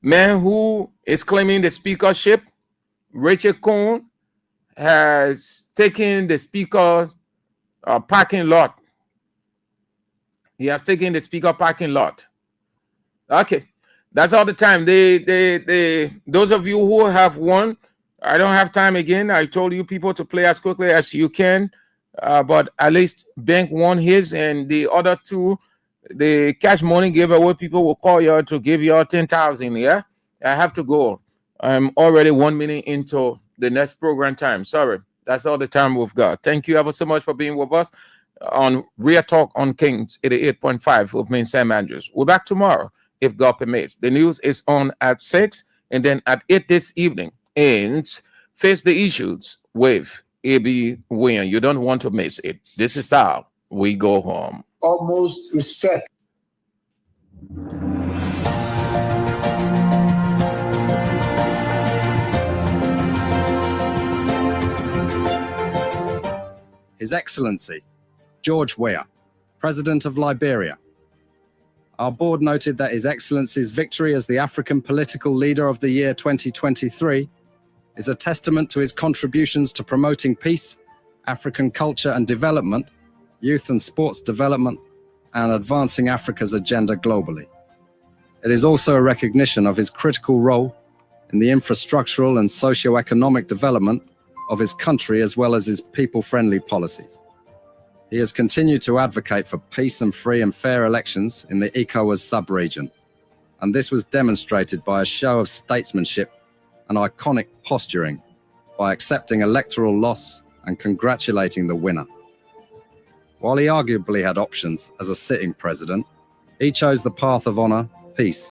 man who is claiming the speakership, Richard Cohn, has taken the speaker parking lot. He has taken the speaker parking lot. Okay, that's all the time. Those of you who have won, I don't have time again. I told you people to play as quickly as you can, but at least Bank won his, and the other two, the cash money giveaway, people will call you to give you 10,000. Yeah, I have to go. I'm already 1 minute into the next program time. Sorry, that's all the time we've got. Thank you ever so much for being with us on Real Talk on Kings 88.5 with me, Sam Andrews. We're back tomorrow if God permits. The news is on at 6, and then at 8 this evening, and Face the Issues with A.B. William. You don't want to miss it. This is how we go home. Almost respect. His Excellency George Weah, President of Liberia. Our board noted that His Excellency's victory as the African Political Leader of the Year 2023 is a testament to his contributions to promoting peace, African culture and development, youth and sports development, and advancing Africa's agenda globally. It is also a recognition of his critical role in the infrastructural and socio-economic development of his country as well as his people-friendly policies. He has continued to advocate for peace and free and fair elections in the ECOWAS sub-region, and this was demonstrated by a show of statesmanship and iconic posturing by accepting electoral loss and congratulating the winner. While he arguably had options as a sitting president, he chose the path of honor, peace,